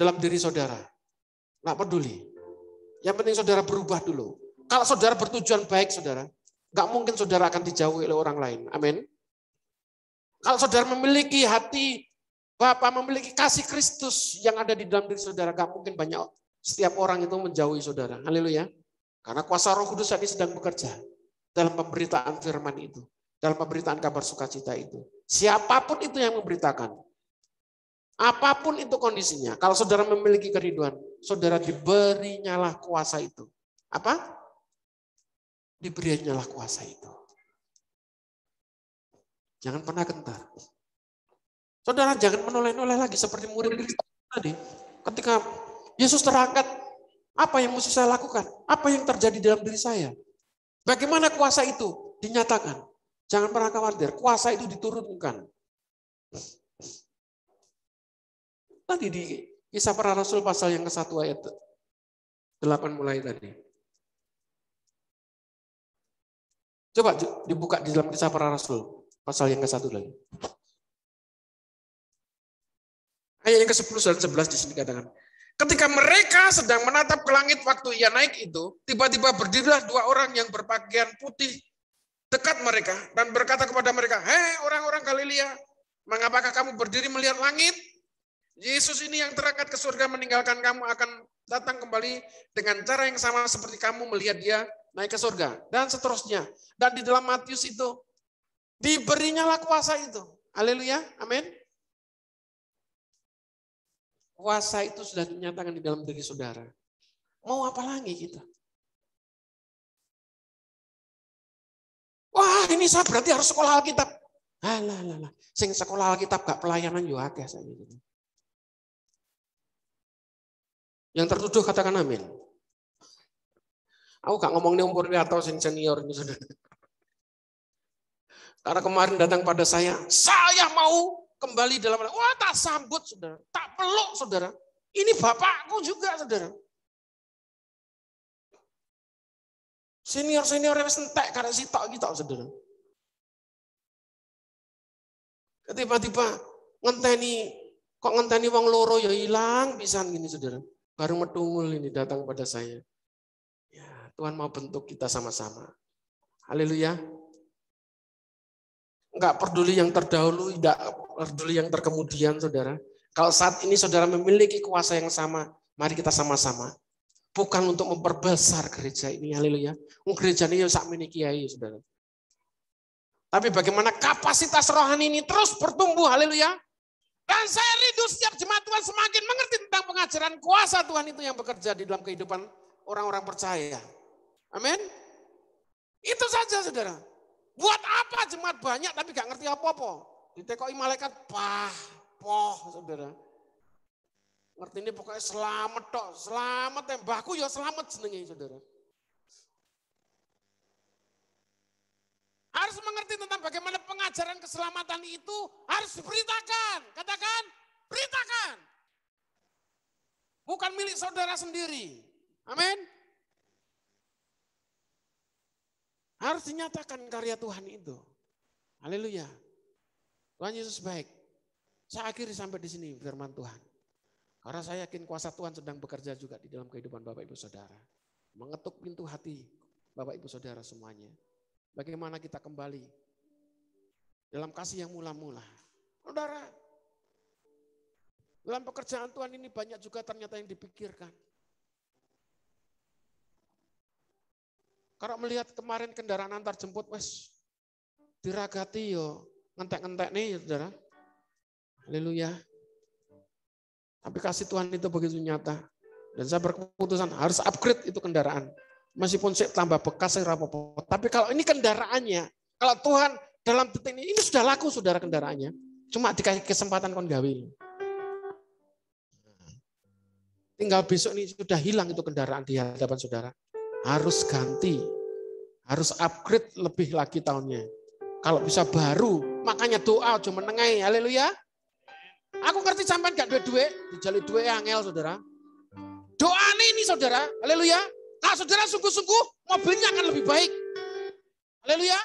dalam diri saudara. Enggak peduli. Yang penting saudara berubah dulu. Kalau saudara bertujuan baik saudara, enggak mungkin saudara akan dijauhi oleh orang lain. Amin. Kalau saudara memiliki hati Bapa, memiliki kasih Kristus yang ada di dalam diri saudara, enggak mungkin banyak setiap orang itu menjauhi saudara. Haleluya. Karena kuasa Roh Kudus ini sedang bekerja dalam pemberitaan firman itu. Dalam pemberitaan kabar sukacita itu. Siapapun itu yang memberitakan. Apapun itu kondisinya. Kalau saudara memiliki kerinduan, saudara diberi nyala kuasa itu. Apa? Diberianyalah kuasa itu. Jangan pernah gentar. Saudara jangan menoleh-noleh lagi seperti murid tadi. Ketika Yesus terangkat, apa yang mesti saya lakukan? Apa yang terjadi dalam diri saya? Bagaimana kuasa itu dinyatakan? Jangan pernah khawatir, kuasa itu diturunkan. Tadi di Kisah Para Rasul pasal yang ke-1 ayat 8 mulai tadi. Coba dibuka di dalam Kisah Para Rasul pasal yang ke-1 lagi. Ayat yang ke-10 dan 11 di sini katakan. Ketika mereka sedang menatap ke langit waktu ia naik itu, tiba-tiba berdirilah dua orang yang berpakaian putih dekat mereka dan berkata kepada mereka, "Hei orang-orang Galilea, mengapakah kamu berdiri melihat langit? Yesus ini yang terangkat ke surga meninggalkan kamu akan datang kembali dengan cara yang sama seperti kamu melihat dia naik ke surga." Dan seterusnya. Dan di dalam Matius itu, diberinyalah kuasa itu. Haleluya, amin. Kuasa itu sudah dinyatakan di dalam diri saudara. Mau apa lagi kita? Wah, ini saya berarti harus sekolah Alkitab. Alah. Sing sekolah Alkitab gak pelayanan yo akeh saya gitu. Yang tertuduh katakan amin. Aku gak ngomong nih umurnya atau sing senior ini saudara. Karena kemarin datang pada saya mau kembali dalam, wah tak sambut saudara, tak peluk saudara. Ini bapakku juga saudara. Senior-senior yang sentek karena sitok gitu saudara. Tiba-tiba ngenteni wong loro ya hilang pisan gini saudara. Baru medungul ini datang pada saya. Ya, Tuhan mau bentuk kita sama-sama. Haleluya. Enggak peduli yang terdahulu, enggak peduli yang terkemudian, saudara. Kalau saat ini saudara memiliki kuasa yang sama, mari kita sama-sama. Bukan untuk memperbesar gereja ini, haleluya. Gereja ini sak kiai, saudara. Tapi bagaimana kapasitas rohani ini terus bertumbuh, haleluya. Dan saya rindu setiap jemaat Tuhan semakin mengerti tentang pengajaran kuasa Tuhan itu yang bekerja di dalam kehidupan orang-orang percaya. Amin. Itu saja, saudara. Buat apa jemaat banyak tapi gak ngerti apa-apa. Ditekoi malaikat, saudara. Ngerti ini pokoknya selamat tok, selamat mbahku ya selamat jenenge saudara. Harus mengerti tentang bagaimana pengajaran keselamatan itu harus diberitakan. Katakan, beritakan. Bukan milik saudara sendiri. Amin. Harus dinyatakan karya Tuhan itu. Haleluya. Tuhan Yesus baik. Saya akhiri sampai di sini firman Tuhan. Karena saya yakin kuasa Tuhan sedang bekerja juga di dalam kehidupan Bapak Ibu Saudara. Mengetuk pintu hati Bapak Ibu Saudara semuanya. Bagaimana kita kembali dalam kasih yang mula-mula. Saudara, dalam pekerjaan Tuhan ini banyak juga ternyata yang dipikirkan. Kalau melihat kemarin kendaraan antar jemput, wes diragati yo, ngentek-ngentek nih saudara. Haleluya. Tapi kasih Tuhan itu begitu nyata. Dan saya berkeputusan harus upgrade itu kendaraan. Meskipun saya tambah bekas, saya rapopo. Tapi kalau ini kendaraannya, kalau Tuhan dalam detik ini sudah laku saudara kendaraannya. Cuma dikasih kesempatan kon gawe. Tinggal besok ini sudah hilang itu kendaraan di hadapan saudara. Harus ganti, harus upgrade lebih lagi tahunnya. Kalau bisa baru, makanya doa cuma menengai, haleluya. Aku ngerti sampean gak duwe-duwe, dijali duwe angel saudara. Doa ini saudara, haleluya. Kalau saudara sungguh-sungguh, mobilnya akan lebih baik. Haleluya.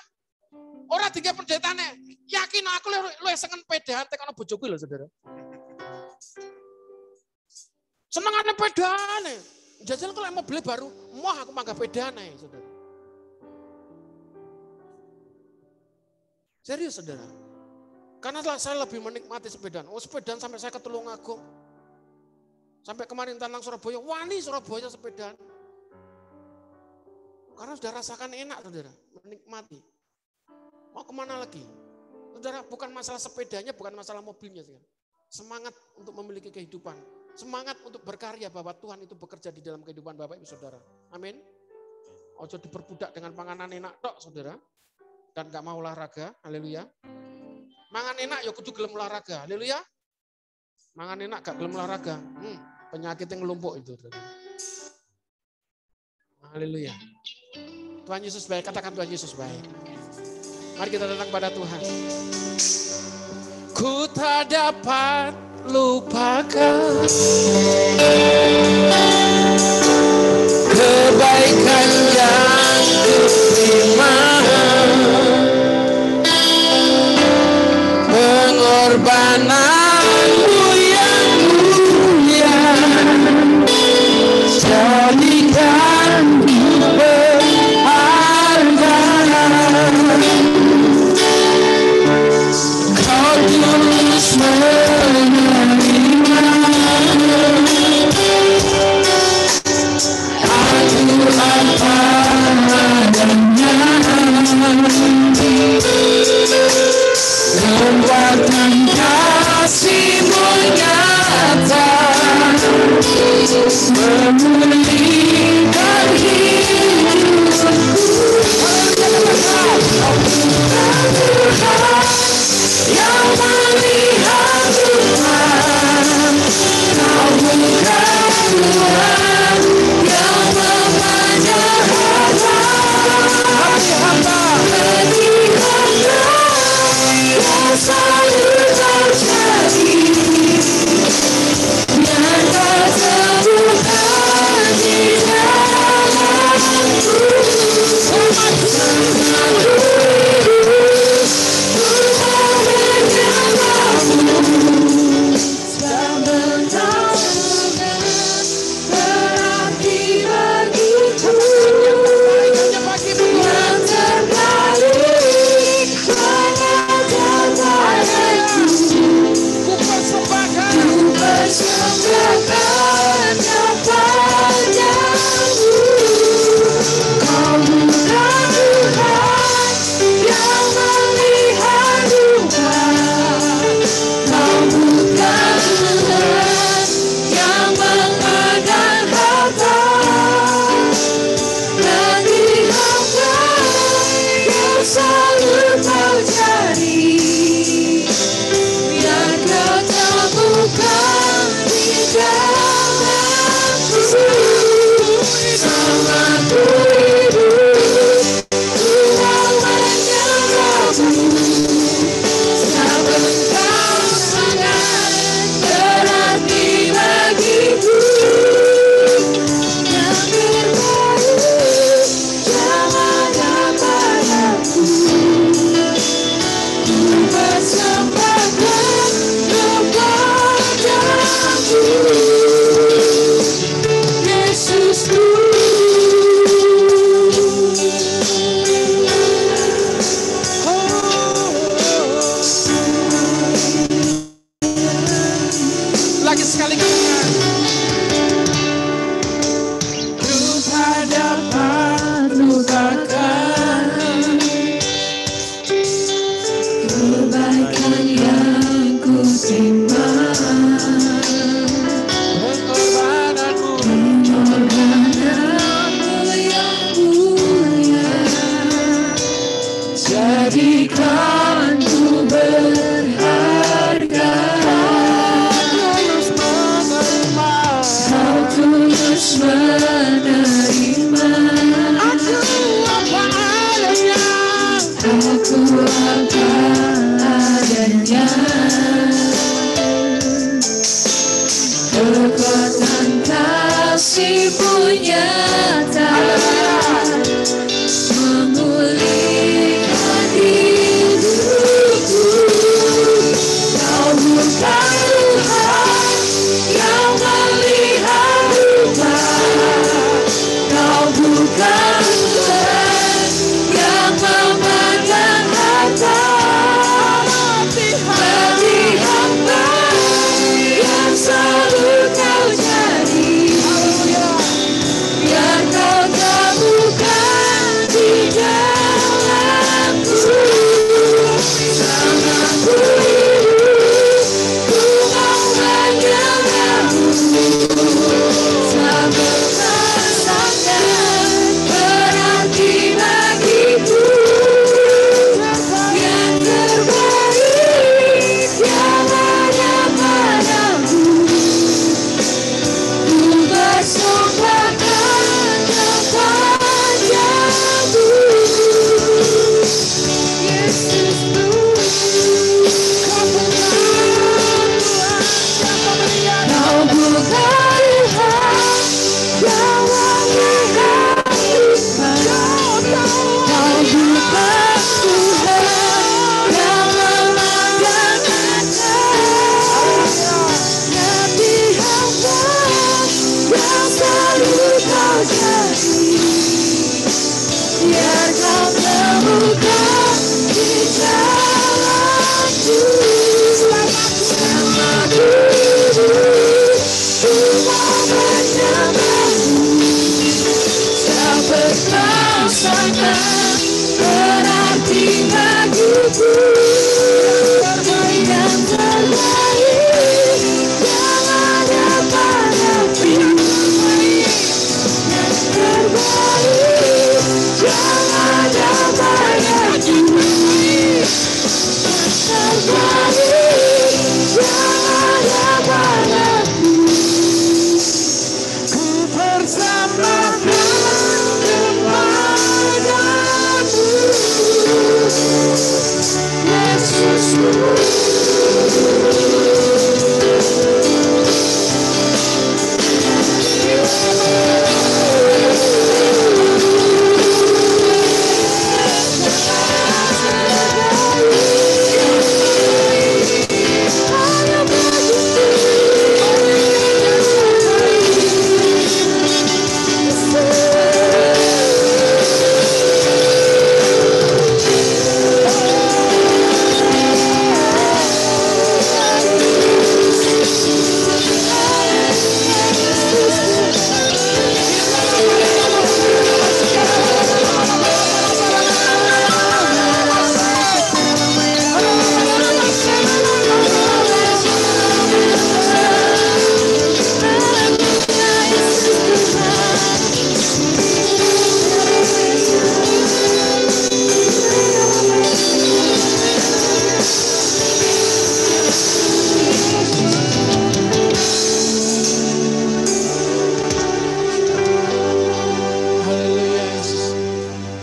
Orang tiga pendetane, yakin aku lu seneng pedahan tekan bojoku lho saudara. Senengane pedane. Jajal kalau mobil baru, mau aku mangga pedane, saudara. Serius, saudara. Karena saya lebih menikmati sepedaan. Oh, sepedaan sampai saya ke Tulungagung. Sampai kemarin Tanang Surabaya, wani Surabaya sepedaan. Karena sudah rasakan enak, saudara. Menikmati. Mau kemana lagi? Saudara, bukan masalah sepedanya, bukan masalah mobilnya. Saudara. Semangat untuk memiliki kehidupan. Semangat untuk berkarya bahwa Tuhan itu bekerja di dalam kehidupan Bapak Ibu Saudara. Amin. Ojo diperbudak dengan panganan enak tok, saudara. Dan gak mau olahraga, haleluya. Mangan enak ya kudu gelem olahraga, haleluya. Mangan enak gak gelem olahraga, penyakit yang ngelumpuk itu. Haleluya. Tuhan Yesus baik, katakan Tuhan Yesus baik. Mari kita datang pada Tuhan. Ku tak dapat lupakan kebaikan yang kuterima, pengorbananmu yang mulia, jadikan berharga. Kau tulus menerima aku apa adanya, kekuatan kasih-Mu nyata memulihkan hidupku. Yang melihat Tuhan, Kau bukan Tuhan yang memandang hamba yang selalu terjadi, yang tak terbuka di dalamku.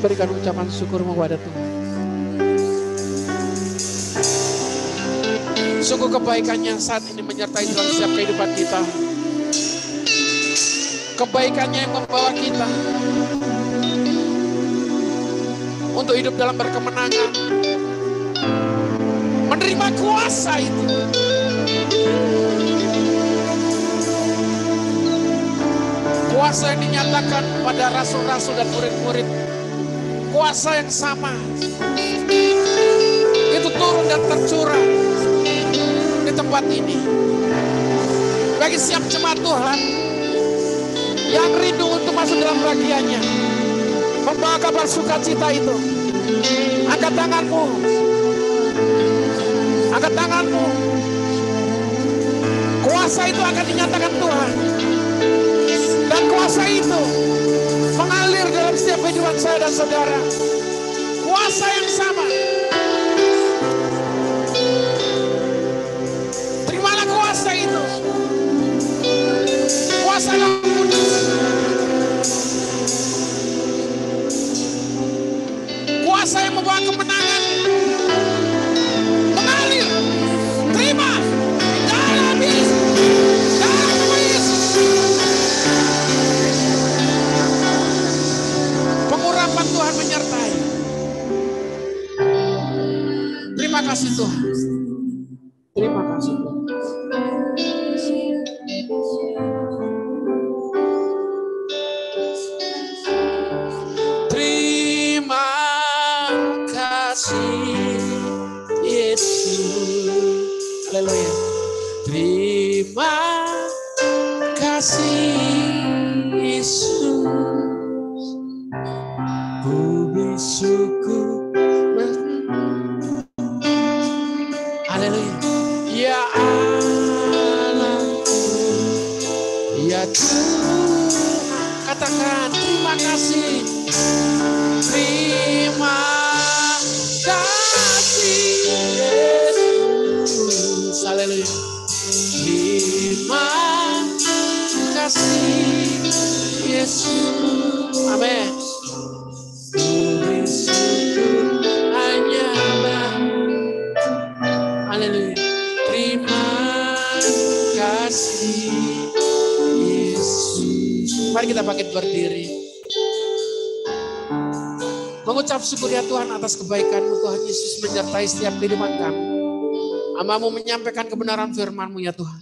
berikan ucapan syukurmu kepada Tuhan. Sungguh kebaikannya saat ini menyertai dalam setiap kehidupan kita. Kebaikannya yang membawa kita untuk hidup dalam berkemenangan. Menerima kuasa itu. Kuasa yang dinyatakan pada rasul-rasul dan murid-murid. Kuasa yang sama. Itu turun dan tercurah di tempat ini. Bagi setiap jemaat Tuhan yang rindu untuk masuk dalam bagiannya, membawa kabar sukacita itu. Angkat tanganmu. Angkat tanganmu. Kuasa itu akan dinyatakan Tuhan. Dan kuasa itu mengalir dalam setiap kehidupan saya dan saudara. Kuasa yang sama. Terimalah kuasa itu. Kuasa Roh Kudus. Kuasa yang membawa kemenangan. Mengalir. Terima. Dalam Yesus. Dalam nama Yesus. Pengurapan Tuhan menyertai. Terima kasih Tuhan. Terima kasih Tuhan. Terima kasih Yesus. Haleluya. Terima kasih Yesus. Bumi syukur. Haleluya. Ya Allah, ya Tuhan. Katakan terima kasih. Terima kasih Yesus. Haleluya. Terima kasih Yesus. Amin. Bumi syukur hanyalah. Haleluya. Terima kasih Yesus. Mari kita bangkit berdiri. Mengucap syukur ya Tuhan atas kebaikan-Mu. Tuhan Yesus menyertai setiap kehidupan kami. Hamba-Mu menyampaikan kebenaran firman-Mu ya Tuhan.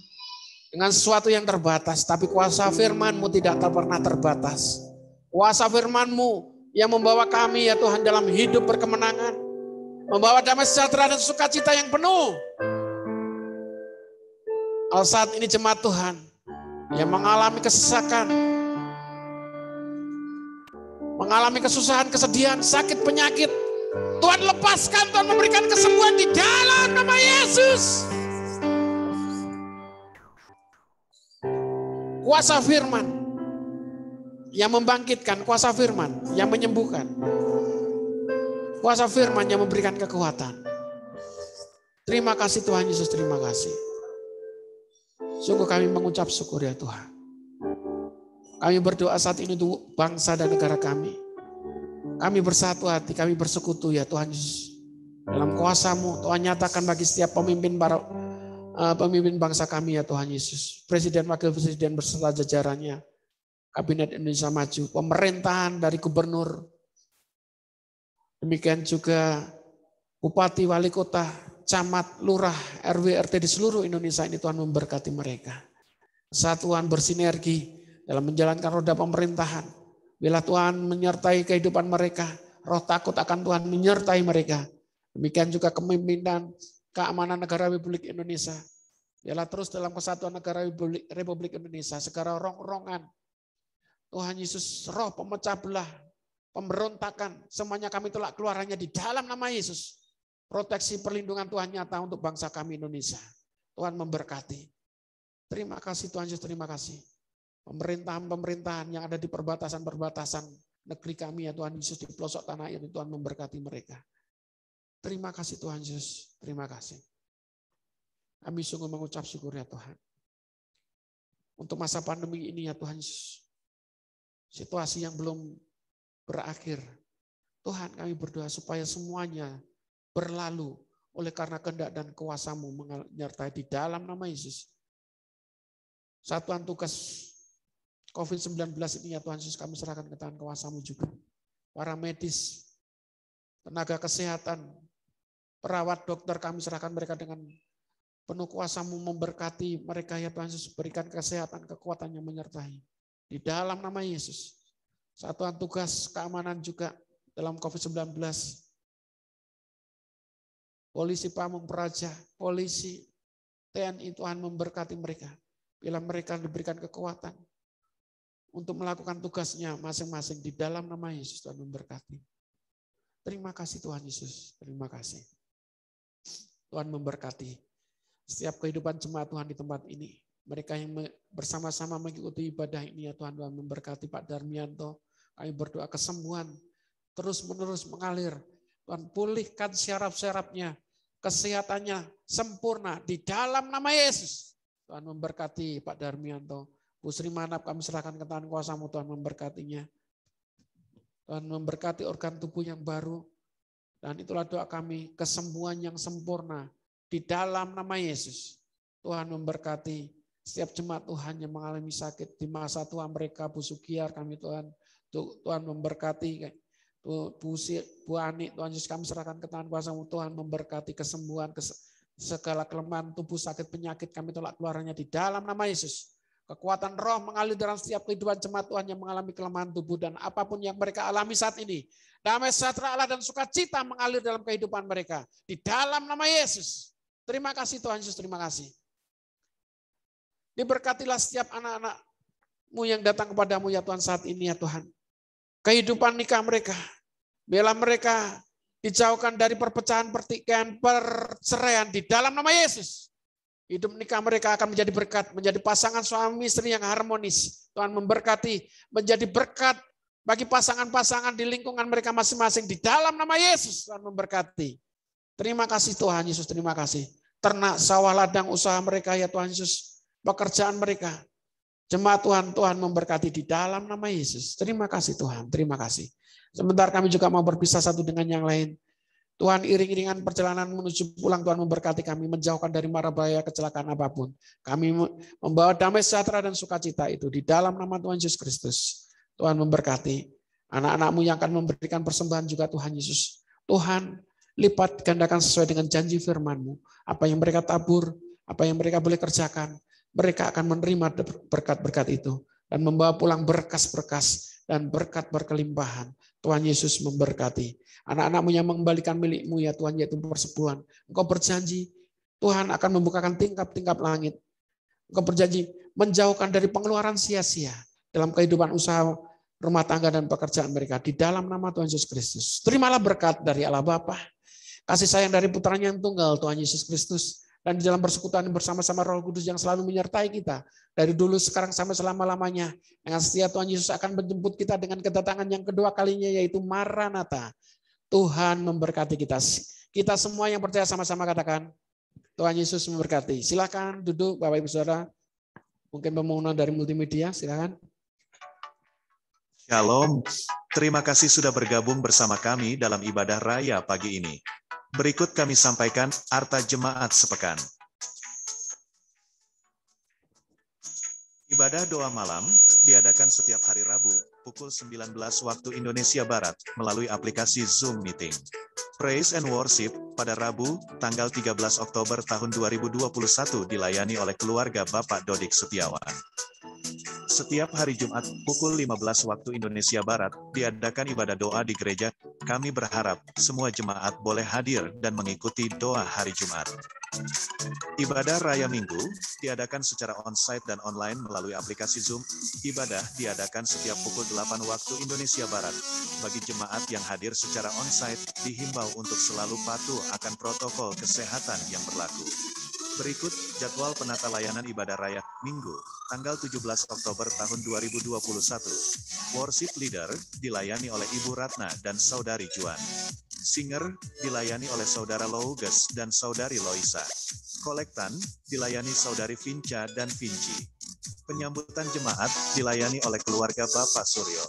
Dengan sesuatu yang terbatas. Tapi kuasa firman-Mu tidak pernah terbatas. Kuasa firman-Mu yang membawa kami ya Tuhan dalam hidup berkemenangan. Membawa damai sejahtera dan sukacita yang penuh. Kalau saat ini jemaat Tuhan yang mengalami kesesakan, mengalami kesusahan, kesedihan, sakit, penyakit, Tuhan lepaskan, Tuhan memberikan kesembuhan di dalam nama Yesus. Kuasa firman yang membangkitkan, kuasa firman yang menyembuhkan, kuasa firman yang memberikan kekuatan. Terima kasih Tuhan Yesus, terima kasih. Sungguh kami mengucap syukur ya Tuhan. Kami berdoa saat ini untuk bangsa dan negara kami. Kami bersatu hati, kami bersekutu ya Tuhan Yesus. Dalam kuasa-Mu, Tuhan nyatakan bagi setiap pemimpin bangsa kami ya Tuhan Yesus. Presiden, Wakil Presiden beserta jajarannya. Kabinet Indonesia Maju, pemerintahan dari gubernur. Demikian juga Bupati, Wali Kota, Camat, Lurah, RW, RT di seluruh Indonesia ini Tuhan memberkati mereka. Kesatuan bersinergi dalam menjalankan roda pemerintahan. Bila Tuhan menyertai kehidupan mereka, roh takut akan Tuhan menyertai mereka. Demikian juga kepemimpinan keamanan negara Republik Indonesia. Biarlah terus dalam kesatuan negara Republik Indonesia, segala rong-rongan. Tuhan Yesus, roh pemecah belah, pemberontakan, semuanya kami tolak keluar hanya di dalam nama Yesus. Proteksi perlindungan Tuhan nyata untuk bangsa kami Indonesia. Tuhan memberkati. Terima kasih Tuhan Yesus, terima kasih. Pemerintahan-pemerintahan yang ada di perbatasan-perbatasan negeri kami ya Tuhan Yesus, di pelosok tanah ini Tuhan memberkati mereka. Terima kasih Tuhan Yesus, terima kasih. Kami sungguh mengucap syukur ya Tuhan. Untuk masa pandemi ini ya Tuhan Yesus. Situasi yang belum berakhir. Tuhan, kami berdoa supaya semuanya berlalu oleh karena kehendak dan kuasa-Mu menyertai di dalam nama Yesus. Satuan tugas COVID-19 ini ya Tuhan Yesus, kami serahkan ke tangan kuasa-Mu juga. Para medis, tenaga kesehatan, perawat, dokter, kami serahkan mereka dengan penuh kuasa-Mu, memberkati mereka ya Tuhan Yesus, berikan kesehatan, kekuatan yang menyertai. Di dalam nama Yesus. Satuan tugas keamanan juga dalam COVID-19. Polisi Pamung Praja, polisi, TNI, Tuhan memberkati mereka. Bila mereka diberikan kekuatan untuk melakukan tugasnya masing-masing di dalam nama Yesus, Tuhan memberkati. Terima kasih Tuhan Yesus, terima kasih. Tuhan memberkati setiap kehidupan jemaat Tuhan di tempat ini. Mereka yang bersama-sama mengikuti ibadah ini ya Tuhan, Tuhan memberkati Pak Darmianto. Kami berdoa kesembuhan terus-menerus mengalir. Tuhan pulihkan syaraf-syarafnya, kesehatannya sempurna di dalam nama Yesus. Tuhan memberkati Pak Darmianto. Bu Sri Manap kami serahkan ke tangan kuasa-Mu, Tuhan memberkatinya. Tuhan memberkati organ tubuh yang baru. Dan itulah doa kami, kesembuhan yang sempurna di dalam nama Yesus. Tuhan memberkati setiap jemaat Tuhan yang mengalami sakit di masa tua mereka, Bu Sugiar kami Tuhan memberkati. Bu Ani, Tuhan Yesus kami serahkan ke tangan kuasa-Mu, Tuhan memberkati kesembuhan, segala kelemahan tubuh, sakit, penyakit kami tolak keluarannya di dalam nama Yesus. Kekuatan roh mengalir dalam setiap kehidupan jemaat Tuhan yang mengalami kelemahan tubuh dan apapun yang mereka alami saat ini. Damai sejahtera Allah dan sukacita mengalir dalam kehidupan mereka di dalam nama Yesus. Terima kasih Tuhan Yesus, terima kasih. Diberkatilah setiap anak-anak-Mu yang datang kepadamu ya Tuhan saat ini ya Tuhan. Kehidupan nikah mereka, bila mereka dijauhkan dari perpecahan, pertikaian, perceraian di dalam nama Yesus. Hidup nikah mereka akan menjadi berkat, menjadi pasangan suami istri yang harmonis. Tuhan memberkati, menjadi berkat bagi pasangan-pasangan di lingkungan mereka masing-masing di dalam nama Yesus. Tuhan memberkati. Terima kasih Tuhan Yesus, terima kasih. Ternak, sawah, ladang, usaha mereka ya Tuhan Yesus, pekerjaan mereka. Jemaat Tuhan, Tuhan memberkati di dalam nama Yesus. Terima kasih Tuhan, terima kasih. Sebentar kami juga mau berpisah satu dengan yang lain. Tuhan iring-iringan perjalanan menuju pulang, Tuhan memberkati kami, menjauhkan dari mara bahaya kecelakaan apapun. Kami membawa damai sejahtera dan sukacita itu di dalam nama Tuhan Yesus Kristus. Tuhan memberkati anak-anak-Mu yang akan memberikan persembahan juga Tuhan Yesus. Tuhan lipat gandakan sesuai dengan janji firman-Mu. Apa yang mereka tabur, apa yang mereka boleh kerjakan, mereka akan menerima berkat-berkat itu dan membawa pulang berkas-berkas dan berkat berkelimpahan. Tuhan Yesus memberkati. Anak-anak-Mu yang mengembalikan milik-Mu ya Tuhan, yaitu persekutuan. Engkau berjanji Tuhan akan membukakan tingkap-tingkap langit. Engkau berjanji menjauhkan dari pengeluaran sia-sia dalam kehidupan usaha rumah tangga dan pekerjaan mereka di dalam nama Tuhan Yesus Kristus. Terimalah berkat dari Allah Bapa, kasih sayang dari Putranya yang tunggal Tuhan Yesus Kristus, dan di dalam persekutuan bersama-sama Roh Kudus yang selalu menyertai kita dari dulu, sekarang, sampai selama-lamanya. Dengan setia Tuhan Yesus akan menjemput kita dengan kedatangan yang kedua kalinya, yaitu Maranatha. Tuhan memberkati kita. Kita semua yang percaya sama-sama katakan, Tuhan Yesus memberkati. Silakan duduk Bapak Ibu Saudara. Mungkin pembangunan dari multimedia, silakan. Shalom, terima kasih sudah bergabung bersama kami dalam ibadah raya pagi ini. Berikut kami sampaikan arta jemaat sepekan. Ibadah doa malam diadakan setiap hari Rabu, pukul 19 waktu Indonesia Barat, melalui aplikasi Zoom Meeting. Praise and Worship pada Rabu, tanggal 13 Oktober tahun 2021 dilayani oleh keluarga Bapak Dodik Setiawan. Setiap hari Jumat, pukul 15 waktu Indonesia Barat, diadakan ibadah doa di gereja. Kami berharap semua jemaat boleh hadir dan mengikuti doa hari Jumat. Ibadah Raya Minggu diadakan secara onsite dan online melalui aplikasi Zoom. Ibadah diadakan setiap pukul 8 waktu Indonesia Barat. Bagi jemaat yang hadir secara onsite, dihimbau untuk selalu patuh akan protokol kesehatan yang berlaku. Berikut jadwal penata layanan ibadah raya Minggu, tanggal 17 Oktober tahun 2021. Worship Leader dilayani oleh Ibu Ratna dan Saudari Juan. Singer dilayani oleh Saudara Louges dan Saudari Loisa. Kolektan dilayani Saudari Vinca dan Vinci. Penyambutan jemaat dilayani oleh keluarga Bapak Suryo.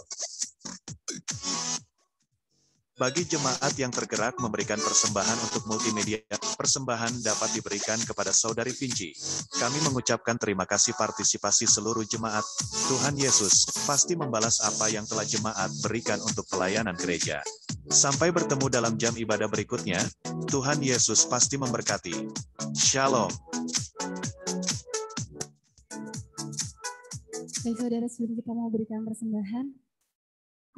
Bagi jemaat yang tergerak memberikan persembahan untuk multimedia, persembahan dapat diberikan kepada Saudari Vinci. Kami mengucapkan terima kasih partisipasi seluruh jemaat. Tuhan Yesus pasti membalas apa yang telah jemaat berikan untuk pelayanan gereja. Sampai bertemu dalam jam ibadah berikutnya. Tuhan Yesus pasti memberkati. Shalom. Baik saudara, sebelum kita mau berikan persembahan,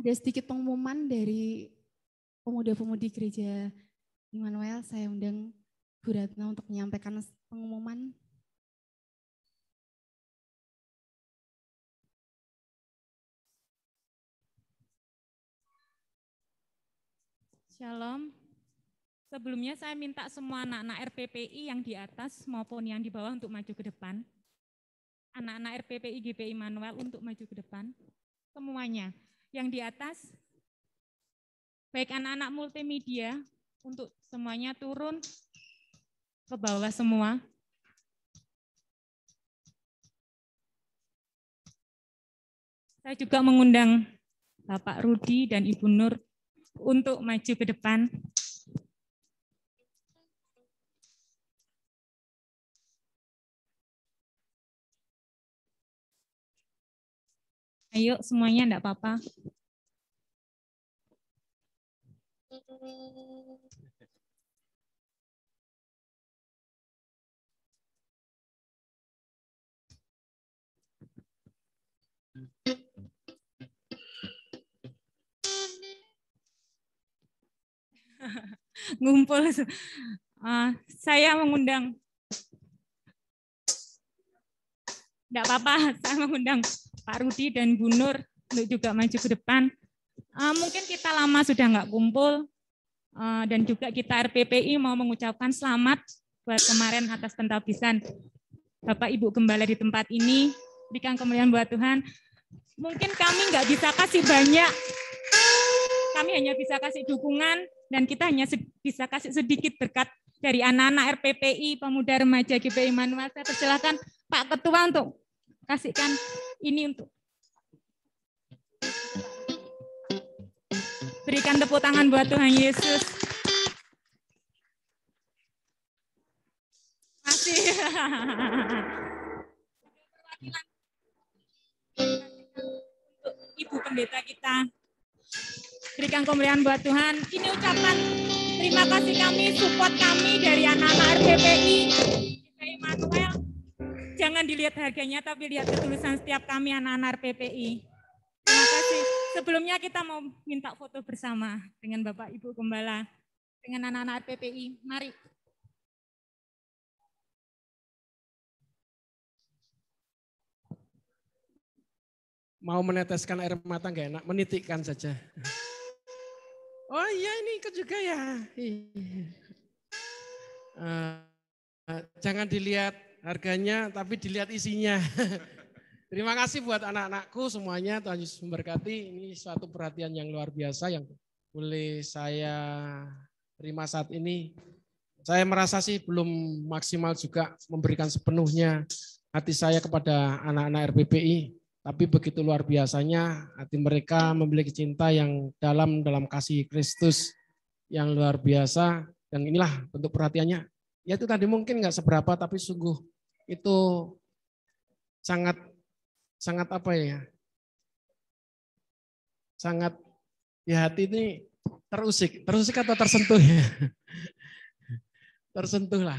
ada sedikit pengumuman dari pemuda-pemudi gereja Immanuel. Saya undang Bu Ratna untuk menyampaikan pengumuman. Shalom. Sebelumnya saya minta semua anak-anak RPPI yang di atas maupun yang di bawah untuk maju ke depan. Anak-anak RPPI GPI Immanuel untuk maju ke depan. Semuanya. Yang di atas, baik anak-anak multimedia, untuk semuanya turun ke bawah semua. Saya juga mengundang Bapak Rudi dan Ibu Nur untuk maju ke depan. Ayo semuanya, enggak apa-apa. Ngumpul. Saya mengundang, enggak apa-apa, saya mengundang Pak Rudi dan Bu Nur untuk juga maju ke depan. Mungkin kita lama sudah enggak kumpul, dan juga kita RPPI mau mengucapkan selamat buat kemarin atas pentabisan Bapak Ibu Gembala di tempat ini. Berikan kemuliaan buat Tuhan. Mungkin kami nggak bisa kasih banyak, kami hanya bisa kasih dukungan, dan kita hanya bisa kasih sedikit berkat dari anak-anak RPPI, Pemuda Remaja GPI Immanuel. Saya persilakan Pak Ketua untuk kasihkan ini untuk berikan tepuk tangan buat Tuhan Yesus. Masih. Untuk Ibu Pendeta kita. Berikan kemuliaan buat Tuhan. Ini ucapan terima kasih kami, support kami dari anak-anak RPPI Immanuel. Jangan dilihat harganya, tapi lihat ketulusan setiap kami anak-anak RPPI. Terima kasih. Sebelumnya kita mau minta foto bersama dengan Bapak Ibu Gembala, dengan anak-anak RPPI. Mari. Mau meneteskan air mata nggak enak, menitikkan saja. Oh iya, ini ikut juga ya. Jangan dilihat harganya, tapi dilihat isinya. Terima kasih buat anak-anakku semuanya, Tuhan Yesus memberkati. Ini suatu perhatian yang luar biasa yang boleh saya terima saat ini. Saya merasa sih belum maksimal juga memberikan sepenuhnya hati saya kepada anak-anak RPPI. Tapi begitu luar biasanya hati mereka memiliki cinta yang dalam kasih Kristus yang luar biasa. Dan inilah bentuk perhatiannya. Ya itu tadi mungkin nggak seberapa, tapi sungguh itu sangat apa ya? Sangat di hati ini terusik atau tersentuh ya? Tersentuh lah.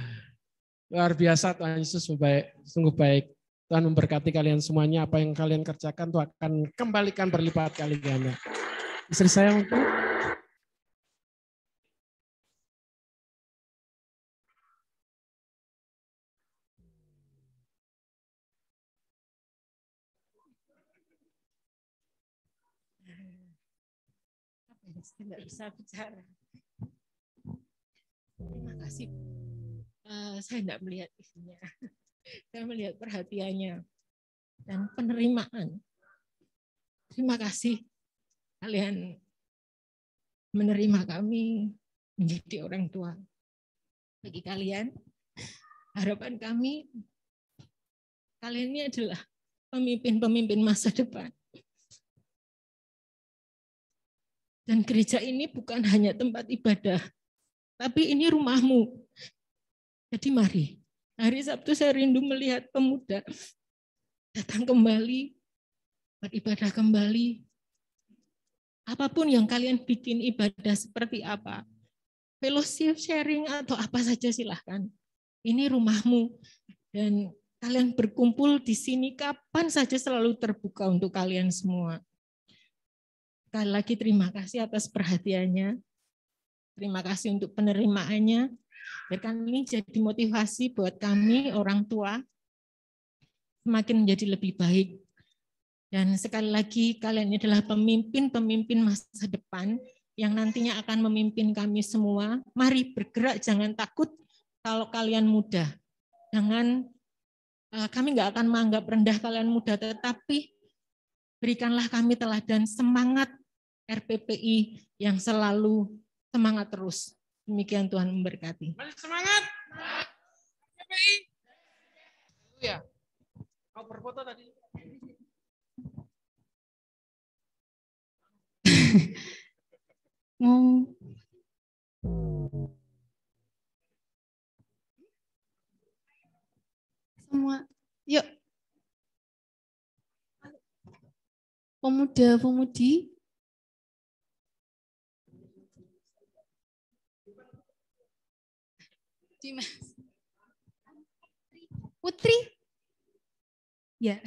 Luar biasa, Tuhan Yesus sungguh baik. Tuhan memberkati kalian semuanya, apa yang kalian kerjakan Tuhan akan kembalikan berlipat kali ganda. Istri saya mungkin. Tidak bisa bicara. Terima kasih. Saya tidak melihat isinya. Saya melihat perhatiannya dan penerimaan. Terima kasih kalian menerima kami menjadi orang tua. Bagi kalian, harapan kami, kalian ini adalah pemimpin-pemimpin masa depan. Dan gereja ini bukan hanya tempat ibadah, tapi ini rumahmu. Jadi mari, hari Sabtu saya rindu melihat pemuda datang kembali, beribadah kembali. Apapun yang kalian bikin ibadah seperti apa, fellowship, sharing, atau apa saja silahkan. Ini rumahmu. Dan kalian berkumpul di sini kapan saja selalu terbuka untuk kalian semua. Sekali lagi terima kasih atas perhatiannya. Terima kasih untuk penerimaannya. Biarkan ini jadi motivasi buat kami orang tua semakin menjadi lebih baik. Dan sekali lagi kalian adalah pemimpin-pemimpin masa depan yang nantinya akan memimpin kami semua. Mari bergerak, jangan takut kalau kalian muda. Kami nggak akan menganggap rendah kalian muda, tetapi berikanlah kami teladan semangat RPPI yang selalu semangat terus. Demikian Tuhan memberkati. Mari semangat. RPPI. Haleluya. Mau berfoto tadi? Mau semua, yuk. Pemuda-pemudi. Dimas. Putri. Ya.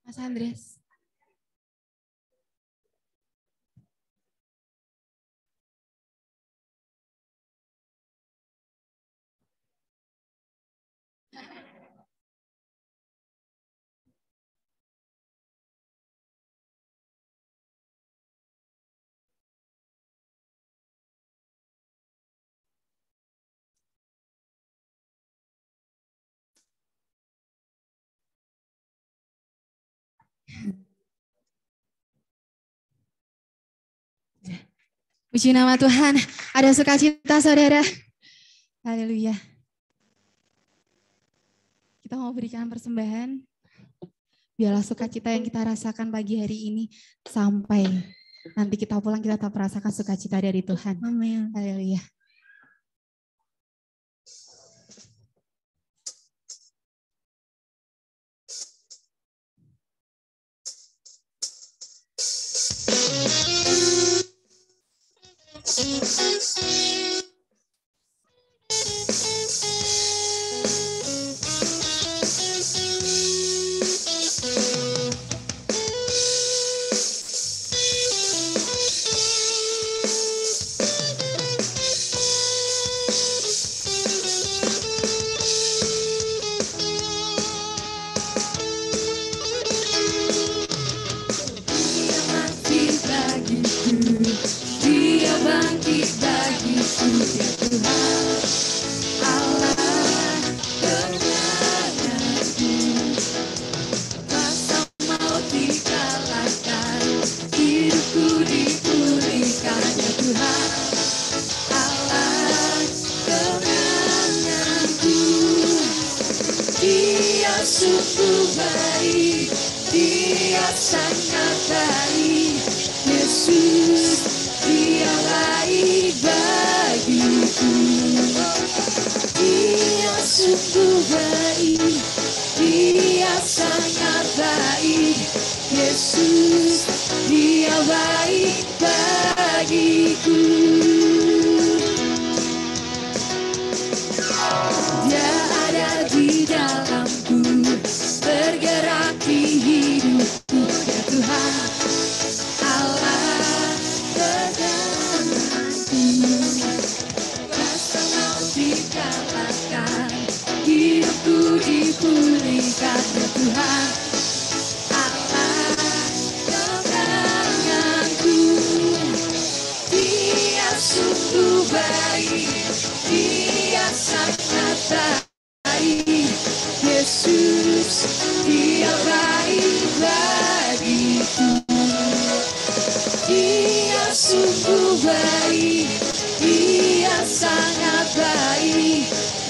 Mas Andreas. Puji nama Tuhan, ada sukacita saudara. Haleluya. Kita mau berikan persembahan. Biarlah sukacita yang kita rasakan pagi hari ini sampai nanti kita pulang kita tetap merasakan sukacita dari Tuhan. Amin. Haleluya.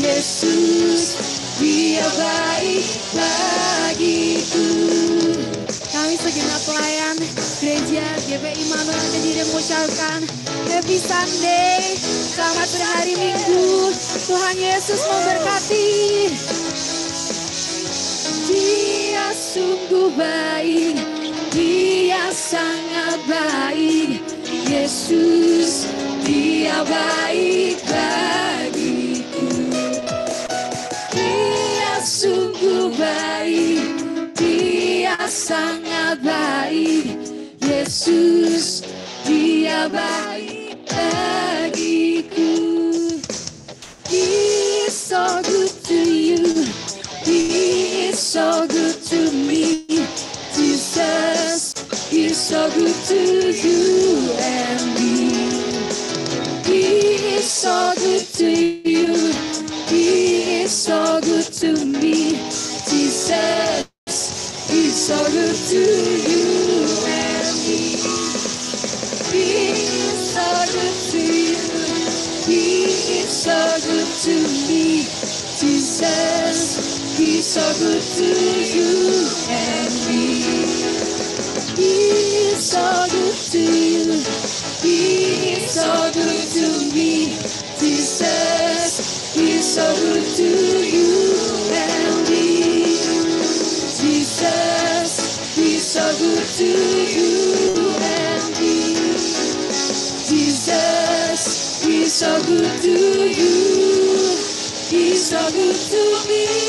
Yesus, Dia baik bagiku. GPI Immanuel jadi mengucapkan Happy Sunday, selamat berhari Minggu. Tuhan Yesus memberkati. Dia sungguh baik, Dia sangat baik. Yesus, Dia baik bagiku. Dia sungguh baik, Dia sangat baik. Yesus, Dia baik bagiku. He is so good to you. He is so good to me. Jesus is so good to you and me. He is so good to you. He is so good to me. Jesus is so good to you and me. He is so good to you. He is so good to me. Jesus, He's so good to you and me. He is so good to you. He is so good to me. Jesus, He's so good to you and me. Jesus, He's so good to you and me. Jesus, He's so good to you. He's so good to me.